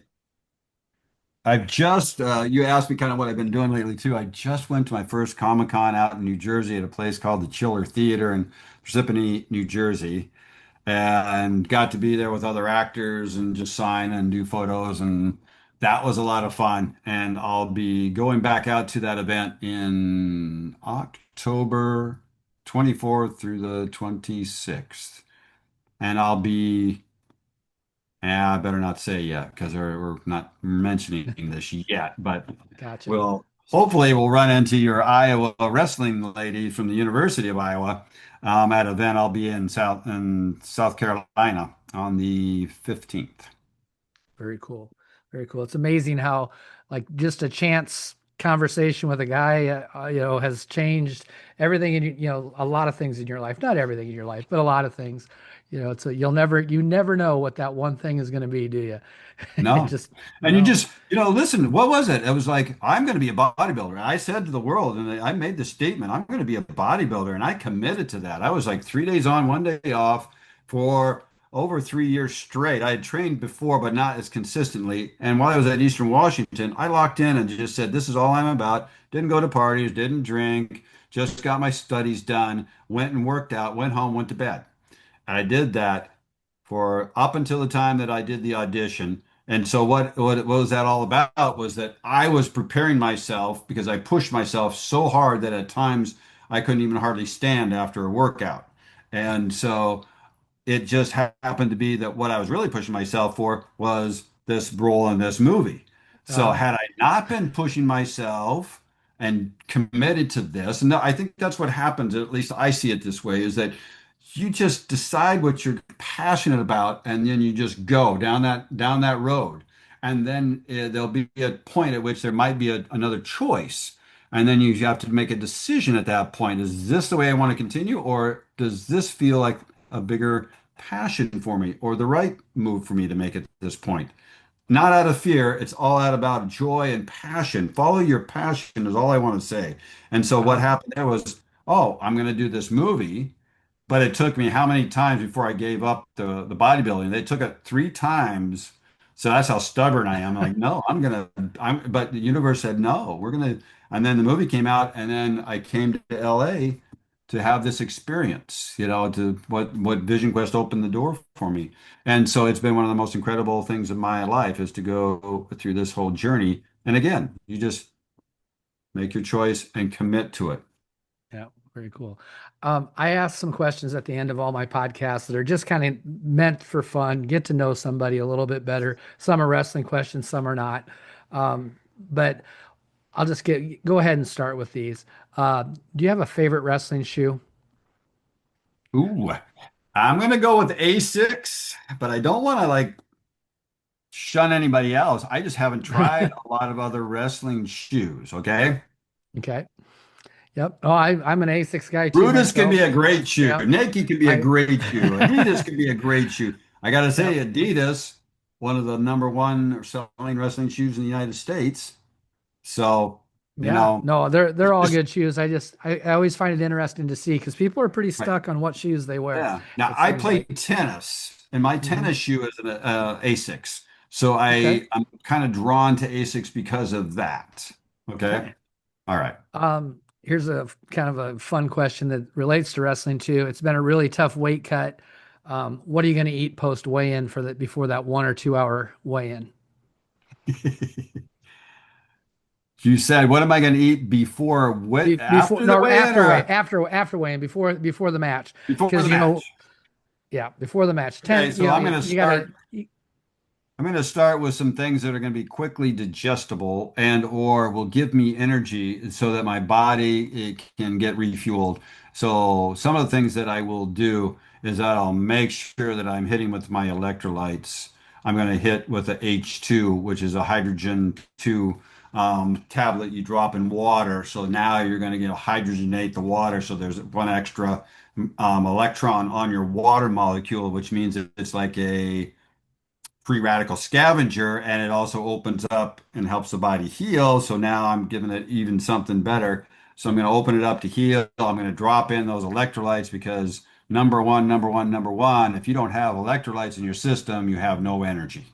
I've just you asked me kind of what I've been doing lately too. I just went to my first Comic-Con out in New Jersey at a place called the Chiller Theater in Parsippany, New Jersey, and got to be there with other actors and just sign and do photos, and that was a lot of fun. And I'll be going back out to that event in October 24th through the 26th, and I'll be yeah, I better not say yet because we're not mentioning this yet, but Gotcha. we'll run into your Iowa wrestling lady from the University of Iowa at an event I'll be in South Carolina on the 15th. Very cool. Very cool. It's amazing how, like, just a chance conversation with a guy, has changed everything a lot of things in your life. Not everything in your life, but a lot of things. You never know what that one thing is going to be, do you? No. Just And you no. just, listen, what was it? It was like, I'm going to be a bodybuilder. I said to the world, and I made the statement, I'm going to be a bodybuilder. And I committed to that. I was like 3 days on, 1 day off for over 3 years straight. I had trained before, but not as consistently. And while I was at Eastern Washington, I locked in and just said, this is all I'm about. Didn't go to parties, didn't drink, just got my studies done, went and worked out, went home, went to bed. I did that for up until the time that I did the audition. And so what was that all about was that I was preparing myself because I pushed myself so hard that at times I couldn't even hardly stand after a workout. And so it just happened to be that what I was really pushing myself for was this role in this movie. So Uh, had I not been pushing myself and committed to this, and I think that's what happens, at least I see it this way, is that you just decide what you're passionate about and then you just go down that road. And then there'll be a point at which there might be another choice. And then you have to make a decision at that point. Is this the way I want to continue, or does this feel like a bigger passion for me or the right move for me to make at this point? Not out of fear, it's all out about joy and passion. Follow your passion is all I want to say. And so what uh, happened there was, oh, I'm going to do this movie, but it took me how many times before I gave up the bodybuilding? They took it 3 times So that's how stubborn I am. Like, no, but the universe said, no, we're gonna, and then the movie came out, and then I came to LA to have this experience, to what Vision Quest opened the door for me. And so it's been one of the most incredible things of my life is to go through this whole journey. And again, you just make your choice and commit to it. Yeah, very cool. I ask some questions at the end of all my podcasts that are just kind of meant for fun, get to know somebody a little bit better. Some are wrestling questions, some are not. But I'll just go ahead and start with these. Do you have a favorite wrestling shoe? Ooh, I'm gonna go with A6, but I don't want to like shun anybody else. I just haven't tried a lot of other wrestling shoes, okay? Okay. Yep. Oh, I'm an A6 guy too Brutus can be myself. a great shoe. Yep. Nike can be a I great shoe. Adidas can be a great shoe. I gotta say, yep. Adidas, one of the number one selling wrestling shoes in the United States. So, you Yeah. know, No, they're it's all just good shoes. I always find it interesting to see because people are pretty right. stuck on what shoes they wear, Yeah. Now it I seems play like. tennis, and my Hmm. tennis shoe is an Asics. So Okay. I'm kind of drawn to Asics because of that. Okay. Okay. All right. Here's a kind of a fun question that relates to wrestling too. It's been a really tough weight cut. What are you going to eat post weigh-in for that before that 1 or 2 hour weigh-in? You said, what am I going to eat Before after the no weigh-in or after weigh-in before the match before because the match? yeah, before the match Okay, 10 so you gotta I'm going to start with some things that are going to be quickly digestible and or will give me energy so that my body it can get refueled. So some of the things that I will do is that I'll make sure that I'm hitting with my electrolytes. I'm going to hit with a H2, which is a hydrogen 2 tablet you drop in water. So now you're going to hydrogenate the water. So there's one extra electron on your water molecule, which means it's like a free radical scavenger, and it also opens up and helps the body heal. So now I'm giving it even something better. So I'm going to open it up to heal. I'm going to drop in those electrolytes because number one, if you don't have electrolytes in your system, you have no energy.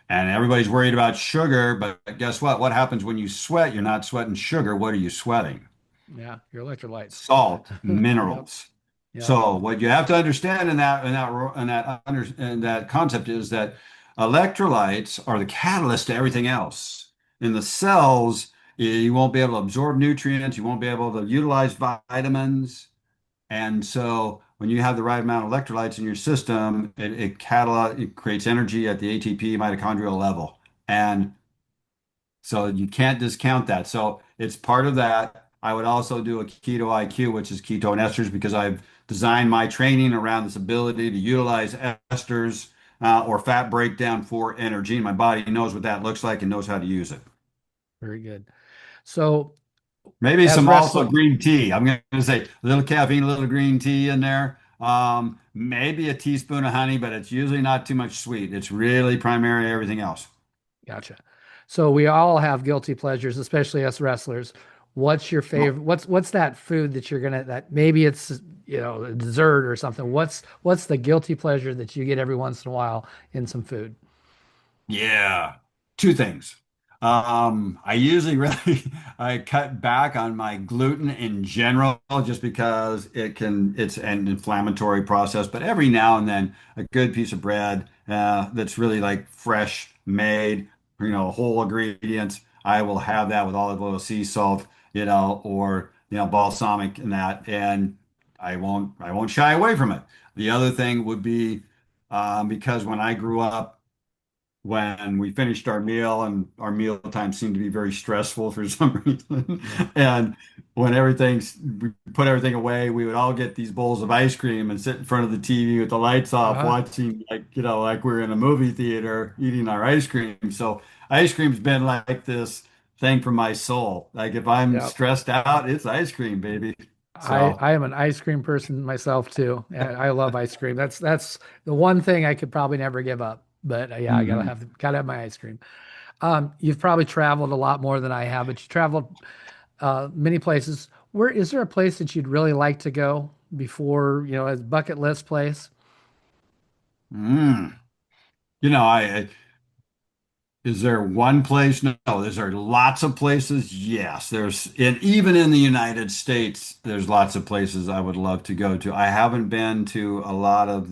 And everybody's worried about sugar, but guess what? What happens when you sweat? You're not sweating sugar. What are you sweating? yeah, your electrolytes. Salt, Yep. minerals. Yep. So what you have to understand in that concept is that electrolytes are the catalyst to everything else. In the cells, you won't be able to absorb nutrients, you won't be able to utilize vitamins, and so when you have the right amount of electrolytes in your system, it creates energy at the ATP mitochondrial level, and so you can't discount that. So it's part of that. I would also do a keto IQ, which is ketone esters, because I've designed my training around this ability to utilize esters or fat breakdown for energy. And my body knows what that looks like and knows how to use it. Very good. So Maybe as some also wrestler, green tea. I'm going to say a little caffeine, a little green tea in there. Maybe a teaspoon of honey, but it's usually not too much sweet. It's really primary everything else. gotcha. So we all have guilty pleasures, especially us wrestlers. What's your Well, favorite? What's that food that you're gonna that maybe it's a dessert or something. What's the guilty pleasure that you get every once in a while in some food? yeah, two things. I usually really I cut back on my gluten in general just because it's an inflammatory process. But every now and then, a good piece of bread that's really like fresh made, whole ingredients. I will have that with olive oil, sea salt, or balsamic and that, and I won't shy away from it. The other thing would be because when I grew up when we finished our meal and our meal time seemed to be very stressful for some reason. Yeah. And when we put everything away, we would all get these bowls of ice cream and sit in front of the TV with the lights off, Uh-huh. watching like we're in a movie theater eating our ice cream. So ice cream's been like this thing for my soul. Like if I'm Yeah. stressed out, it's ice cream, baby. I So I am an ice cream person myself too. And I love ice cream. That's the one thing I could probably never give up. But yeah, I mhm. gotta have my ice cream. You've probably traveled a lot more than I have, but you traveled many places. Where is there a place that you'd really like to go before, a bucket list place? Mm. You know, Is there one place? No, is there lots of places? Yes, there's, and even in the United States, there's lots of places I would love to go to. I haven't been to a lot of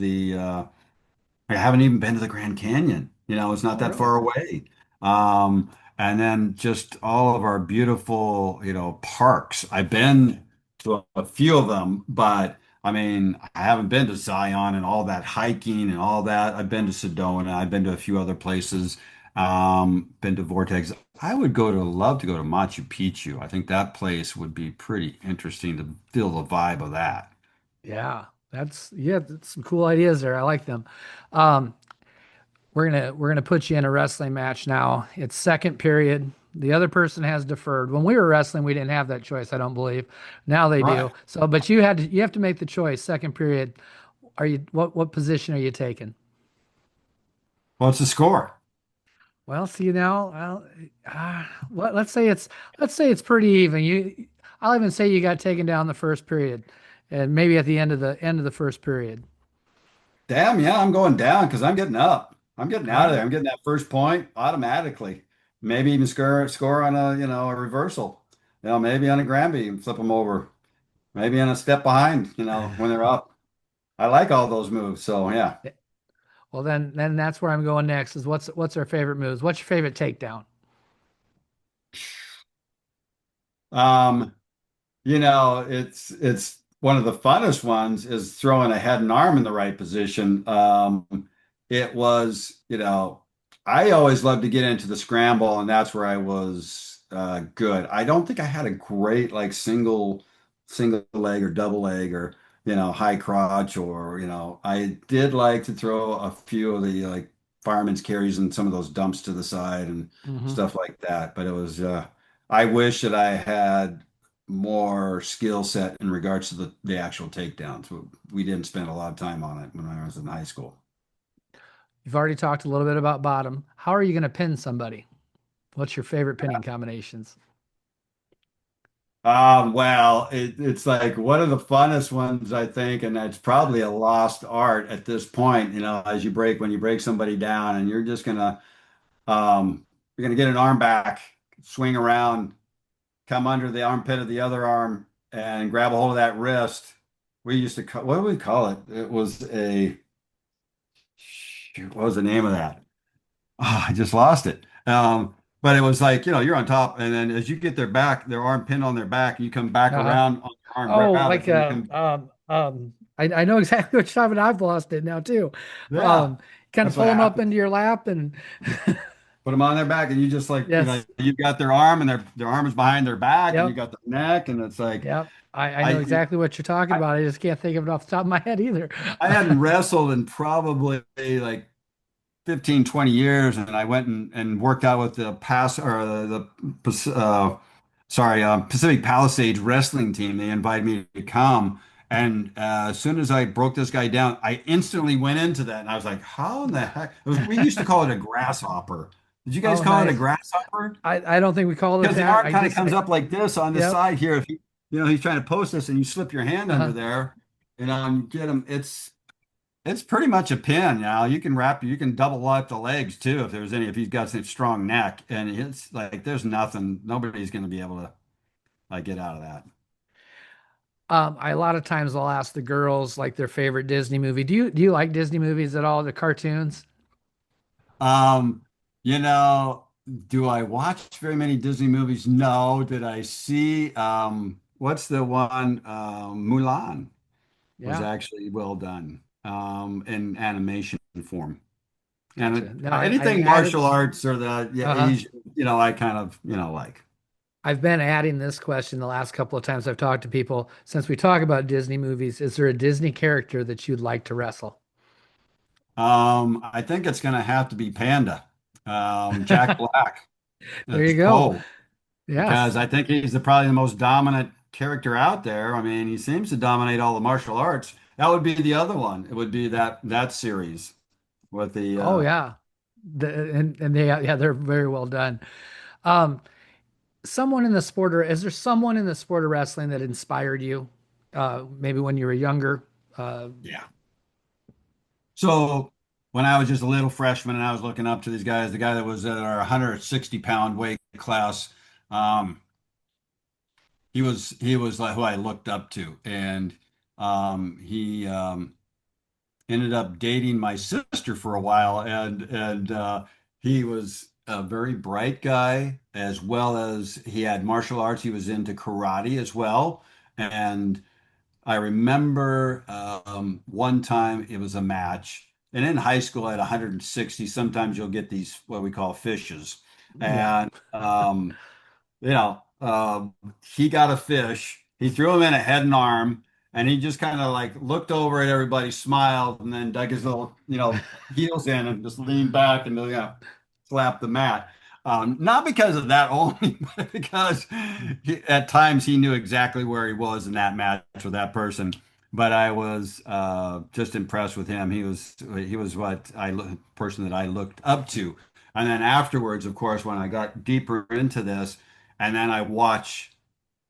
I haven't even been to the Grand Canyon. It's not Oh, that really? far away. Um, and then just all of our beautiful, parks. I've been to a few of them, but I mean, I haven't been to Zion and all that hiking and all that. I've been to Sedona. I've been to a few other places. Been to Vortex. I would love to go to Machu Picchu. I think that place would be pretty interesting to feel the vibe of that. That's some cool ideas there. I like them. Um, we're gonna put you in a wrestling match now. It's second period. The other person has deferred. When we were wrestling, we didn't have that choice, I don't believe. Now they do. Right. So, but you have to make the choice. Second period. What position are you taking? What's the score? Well, see now, let's say it's pretty even. I'll even say you got taken down the first period, and maybe at the end of the first period. Damn, yeah, I'm going down because I'm getting up. I'm getting All out of there. right. I'm getting that first point automatically. Maybe even score on a reversal. Maybe on a Granby and flip them over. Maybe on a step behind, when they're up. I like all those moves. So yeah. Well, then that's where I'm going next. Is what's our favorite moves? What's your favorite takedown? Um, it's one of the funnest ones is throwing a head and arm in the right position. It was, I always loved to get into the scramble, and that's where I was good. I don't think I had a great like single leg or double leg or high crotch or I did like to throw a few of the like fireman's carries and some of those dumps to the side and Hmm. stuff like that. But it was I wish that I had more skill set in regards to the actual takedowns. We didn't spend a lot of time on it when I was in high school. You've already talked a little bit about bottom. How are you going to pin somebody? What's your favorite pinning combinations? Well, it's like one of the funnest ones, I think, and that's probably a lost art at this point, as when you break somebody down and you're gonna get an arm back, swing around, come under the armpit of the other arm and grab a hold of that wrist. We used to call, what do we call it? It was shoot, what was the name of that? Oh, I just lost it. But it was like, you're on top, and then as you get their arm pinned on their back, you come back Uh-huh. around on your arm, Oh, grab it, like and you come, I know exactly what you're talking about. I've lost it now too. yeah, Kind of that's what pull them up happened. into your lap and Put them on their back, and you just like, yes, you've got their arm, and their arm is behind their back, and you yep, got their neck, and it's like, yep. I know I, exactly what you're talking I, about. I just can't think of it off the top of my head either. I hadn't wrestled in probably like 15, 20 years, and I went and worked out with the pass or Pacific Palisades wrestling team. They invited me to come, and as soon as I broke this guy down, I instantly went into that, and I was like, "How in the heck?" We used to call it a grasshopper. Did you guys Oh, call it a nice. grasshopper? I don't think we called it Because the that. arm kind of comes up like this on the Yep. side here. If he's trying to post this, and you slip your hand under Uh-huh. there, and get him. It's pretty much a pin now. You can double up the legs too if he's got such strong neck. And it's like there's nobody's going to be able to like get out of that. A lot of times I'll ask the girls like their favorite Disney movie. Do you like Disney movies at all? The cartoons? Um, you know, do I watch very many Disney movies? No. Did I see what's the one Mulan was Yeah, actually well done in animation form. And gotcha. No, I've anything added. martial arts or the yeah, Uh-huh. Asian, I kind of, like. I've been adding this question the last couple of times I've talked to people. Since we talk about Disney movies, is there a Disney character that you'd like to wrestle? I think it's going to have to be Panda, Jack Black There you as go. Poe, because Yes. I think he's probably the most dominant character out there. I mean, he seems to dominate all the martial arts. That would be the other one. It would be that series with the Oh yeah. And they yeah, they're very well done. Um, is there someone in the sport of wrestling that inspired you? Maybe when you were younger? yeah. So. when I was just a little freshman and I was looking up to these guys, the guy that was at our 160 pound weight class, um, he was like who I looked up to, and he ended up dating my sister for a while, and he was a very bright guy as well as he had martial arts. He was into karate as well, and I remember one time it was a match, and in high school at 160, sometimes you'll get these what we call fishes, Yeah. and you know, he got a fish. He threw him in a head and arm, and he just kind of like looked over at everybody, smiled, and then dug his little, heels in and just leaned back and slapped the mat. Not because of that only, but because at times he knew exactly where he was in that match with that person. But I was just impressed with him. He was what person that I looked up to. And then afterwards, of course, when I got deeper into this, and then I watch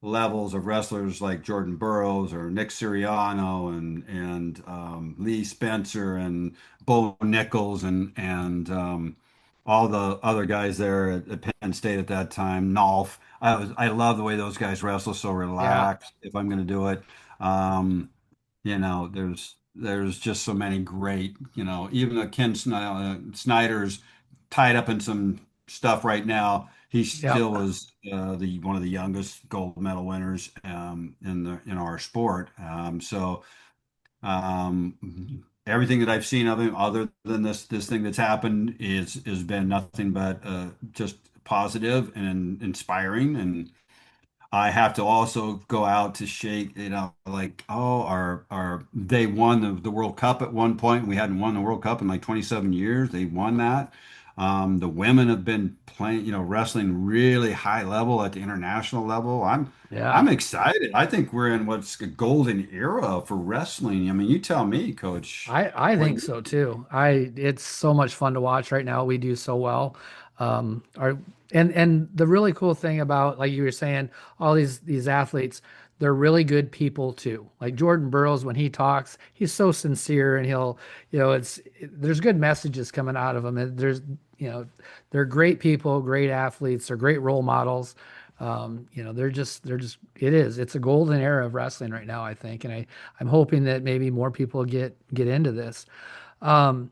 levels of wrestlers like Jordan Burroughs or Nick Siriano and Lee Spencer and Bo Nichols and all the other guys there at Penn State at that time. Nolf. I love the way those guys wrestle, so Yeah. relaxed if I'm going to do it. Um, there's just so many great, even Snyder's tied up in some stuff right now. He Yep. still was the one of the youngest gold medal winners in our sport. Everything that I've seen of him, other than this thing that's happened, is has been nothing but just positive and inspiring. And I have to also go out to shake, like, oh, they won the World Cup at one point. We hadn't won the World Cup in like 27 years. They won that. The women have been playing, wrestling really high level at the international level. Yeah. I'm excited. I think we're in what's a golden era for wrestling. I mean, you tell me, Coach. I What do think you so too. It's so much fun to watch right now. We do so well. Our and the really cool thing about, like you were saying, all these athletes, they're really good people too. Like Jordan Burroughs, when he talks, he's so sincere, and there's good messages coming out of him. And you know, they're great people, great athletes, they're great role models. It's a golden era of wrestling right now, I think, and I'm hoping that maybe more people get into this. Um,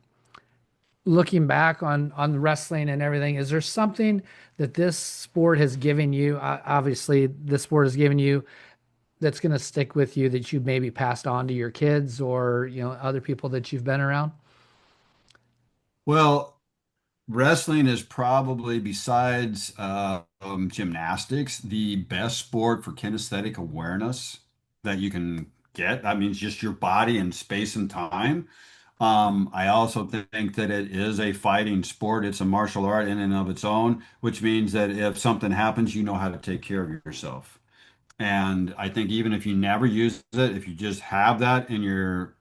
Looking back on wrestling and everything, is there something that this sport has given you? Obviously, this sport has given you that's going to stick with you that you maybe passed on to your kids or other people that you've been around. Well, wrestling is probably, besides gymnastics, the best sport for kinesthetic awareness that you can get. That means just your body and space and time. I also think that it is a fighting sport. It's a martial art in and of its own, which means that if something happens, you know how to take care of yourself. And I think even if you never use it, if you just have that in your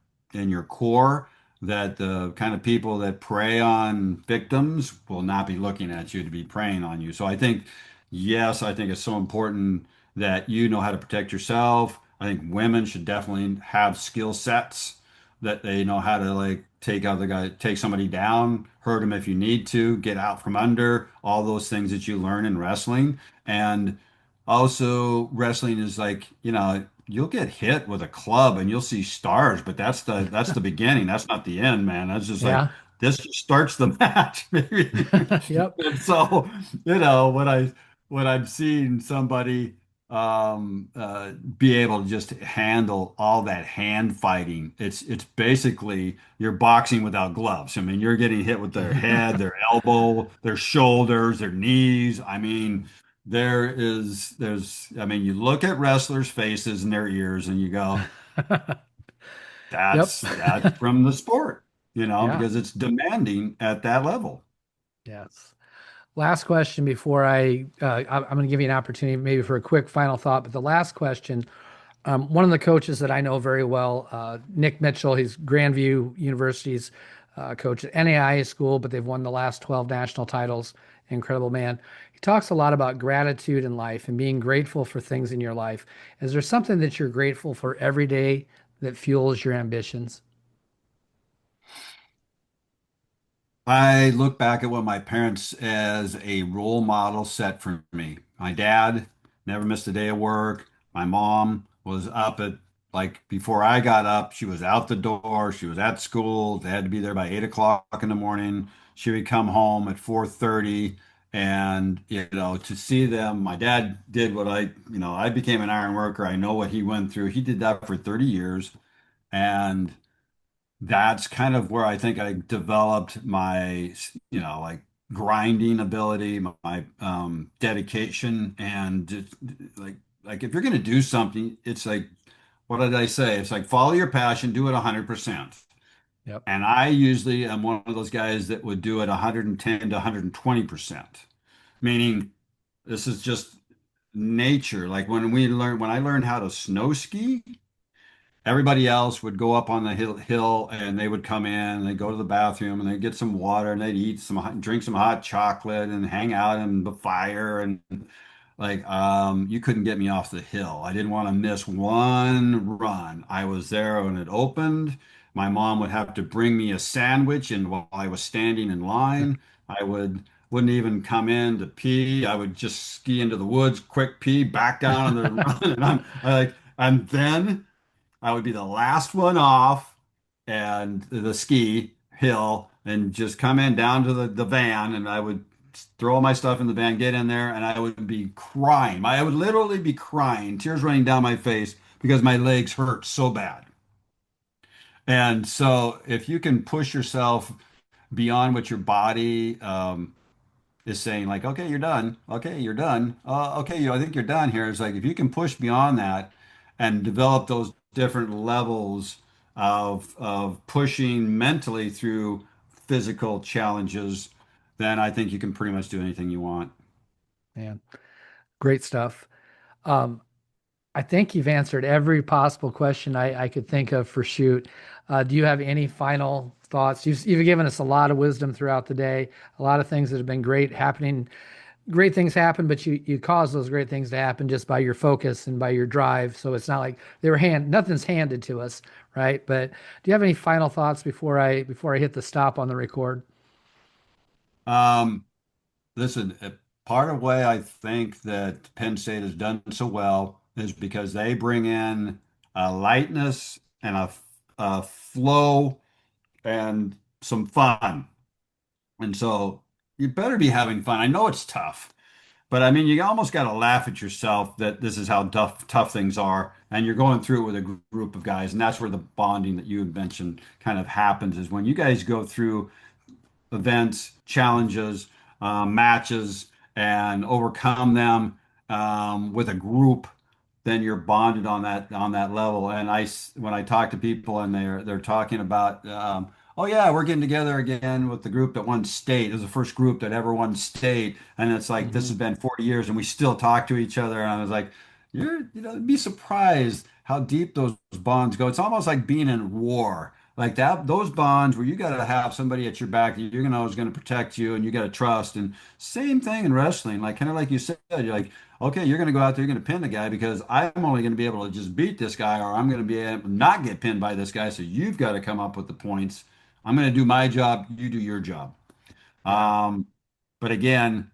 core, that the kind of people that prey on victims will not be looking at you to be preying on you. So I think, yes, I think it's so important that you know how to protect yourself. I think women should definitely have skill sets that they know how to like take somebody down, hurt them if you need to, get out from under, all those things that you learn in wrestling. And also, wrestling is like, you'll get hit with a club and you'll see stars, but that's the beginning. That's not the end, man. That's just like Yeah. this just starts the match, maybe. Yep. And so, when I'm seeing somebody be able to just handle all that hand fighting, it's basically you're boxing without gloves. I mean, you're getting hit with their head, their elbow, their shoulders, their knees. I mean, I mean, you look at wrestlers' faces and their ears and you go, Yep. that's from the sport, Yeah. because it's demanding at that level. Yes. Last question before I'm going to give you an opportunity maybe for a quick final thought. But the last question, one of the coaches that I know very well, Nick Mitchell, he's Grandview University's coach at NAIA school, but they've won the last 12 national titles. Incredible man. He talks a lot about gratitude in life and being grateful for things in your life. Is there something that you're grateful for every day that fuels your ambitions? I look back at what my parents as a role model set for me. My dad never missed a day of work. My mom was up at like before I got up, she was out the door. She was at school. They had to be there by 8 o'clock in the morning. She would come home at 4:30. And, to see them, my dad did what I became an iron worker. I know what he went through. He did that for 30 years. And that's kind of where I think I developed my, like grinding ability, my dedication, and just like if you're going to do something, it's like, what did I say? It's like follow your passion, do it 100%. Yep. And I usually am one of those guys that would do it 110 to 120%, meaning this is just nature. Like when I learned how to snow ski, everybody else would go up on the hill and they would come in, they'd go to the bathroom and they'd get some water and they'd drink some hot chocolate and hang out in the fire and you couldn't get me off the hill. I didn't want to miss one run. I was there when it opened. My mom would have to bring me a sandwich, and while I was standing in line, I wouldn't even come in to pee. I would just ski into the woods, quick pee, back down on the run, and then I would be the last one off and the ski hill and just come in down to the van, and I would throw all my stuff in the van, get in there, and I would be crying. I would literally be crying, tears running down my face because my legs hurt so bad. And so if you can push yourself beyond what your body is saying, like, okay, you're done. Okay, you're done. Okay, I think you're done here. It's like if you can push beyond that and develop those different levels of pushing mentally through physical challenges, then I think you can pretty much do anything you want. Man, great stuff. Um, I think you've answered every possible question I could think of for Shoot. Do you have any final thoughts? You've given us a lot of wisdom throughout the day, a lot of things that have been great happening. Great things happen, but you cause those great things to happen just by your focus and by your drive. So it's not like nothing's handed to us, right? But do you have any final thoughts before I hit the stop on the record? Um, Listen, part of why I think that Penn State has done so well is because they bring in a lightness and a flow and some fun. And so you better be having fun. I know it's tough, but I mean, you almost got to laugh at yourself that this is how tough things are. And you're going through it with a group of guys. And that's where the bonding that you had mentioned kind of happens is when you guys go through events, challenges, matches, and overcome them with a group, then you're bonded on that level. And when I talk to people and they're talking about, oh yeah, we're getting together again with the group that won state. It was the first group that ever won state, and it's like this Hmm. has been 40 years, and we still talk to each other. And I was like, be surprised how deep those bonds go. It's almost like being in war. Like that, those bonds where you got to have somebody at your back that you're gonna know is going to protect you, and you got to trust. And same thing in wrestling, like kind of like you said, you're like, okay, you're going to go out there, you're going to pin the guy because I'm only going to be able to just beat this guy, or I'm going to be able to not get pinned by this guy. So you've got to come up with the points. I'm going to do my job, you do your job. Yeah, Um, but again,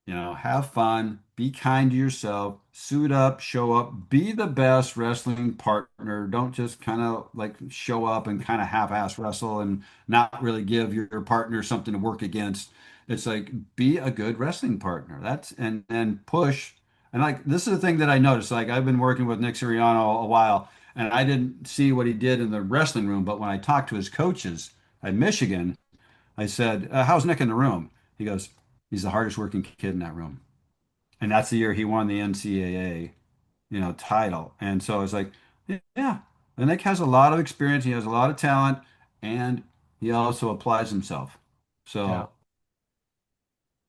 have fun, be kind to yourself, suit up, show up, be the best wrestling partner. Don't just kind of like show up and kind of half-ass wrestle and not really give your partner something to work against. It's like be a good wrestling partner. That's and push. And like this is the thing that I noticed. Like I've been working with Nick Siriano a while, and I didn't see what he did in the wrestling room, but when I talked to his coaches at Michigan, I said, "How's Nick in the room?" He goes, "He's the hardest working kid in that room." And that's the year he won the NCAA, title. And so it's like, yeah, and Nick has a lot of experience. He has a lot of talent, and he also applies himself. yeah. So,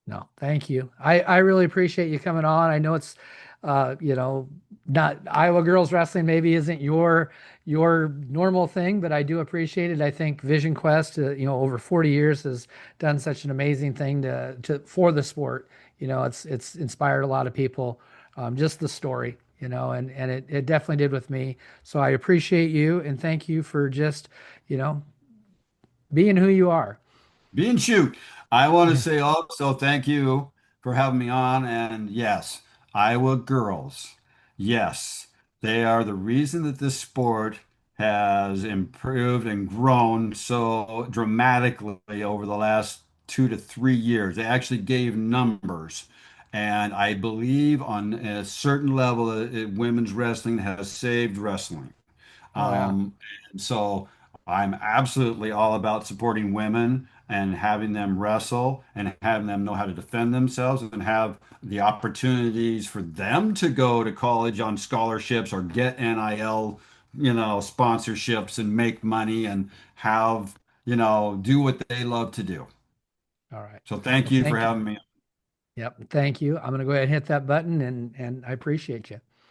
No, thank you. I really appreciate you coming on. I know it's, you know, not Iowa girls wrestling maybe isn't your normal thing, but I do appreciate it. I think Vision Quest, over 40 years has done such an amazing thing to for the sport. It's inspired a lot of people. Just the story, and it definitely did with me. So I appreciate you and thank you for just, you know, being who you are. Being shoot, I want to say also thank you for having me on. And yes, Iowa girls, yes, they are the reason that this sport has improved and grown so dramatically over the last 2 to 3 years. They actually gave numbers. And I believe on a certain level, women's wrestling has saved wrestling. Oh yeah. Um, and so I'm absolutely all about supporting women and having them wrestle and having them know how to defend themselves and have the opportunities for them to go to college on scholarships or get NIL, sponsorships and make money and have, do what they love to do. All right. So thank Well, you for thank you. having me. Yep. Thank you. I'm going to go ahead and hit that button and I appreciate you.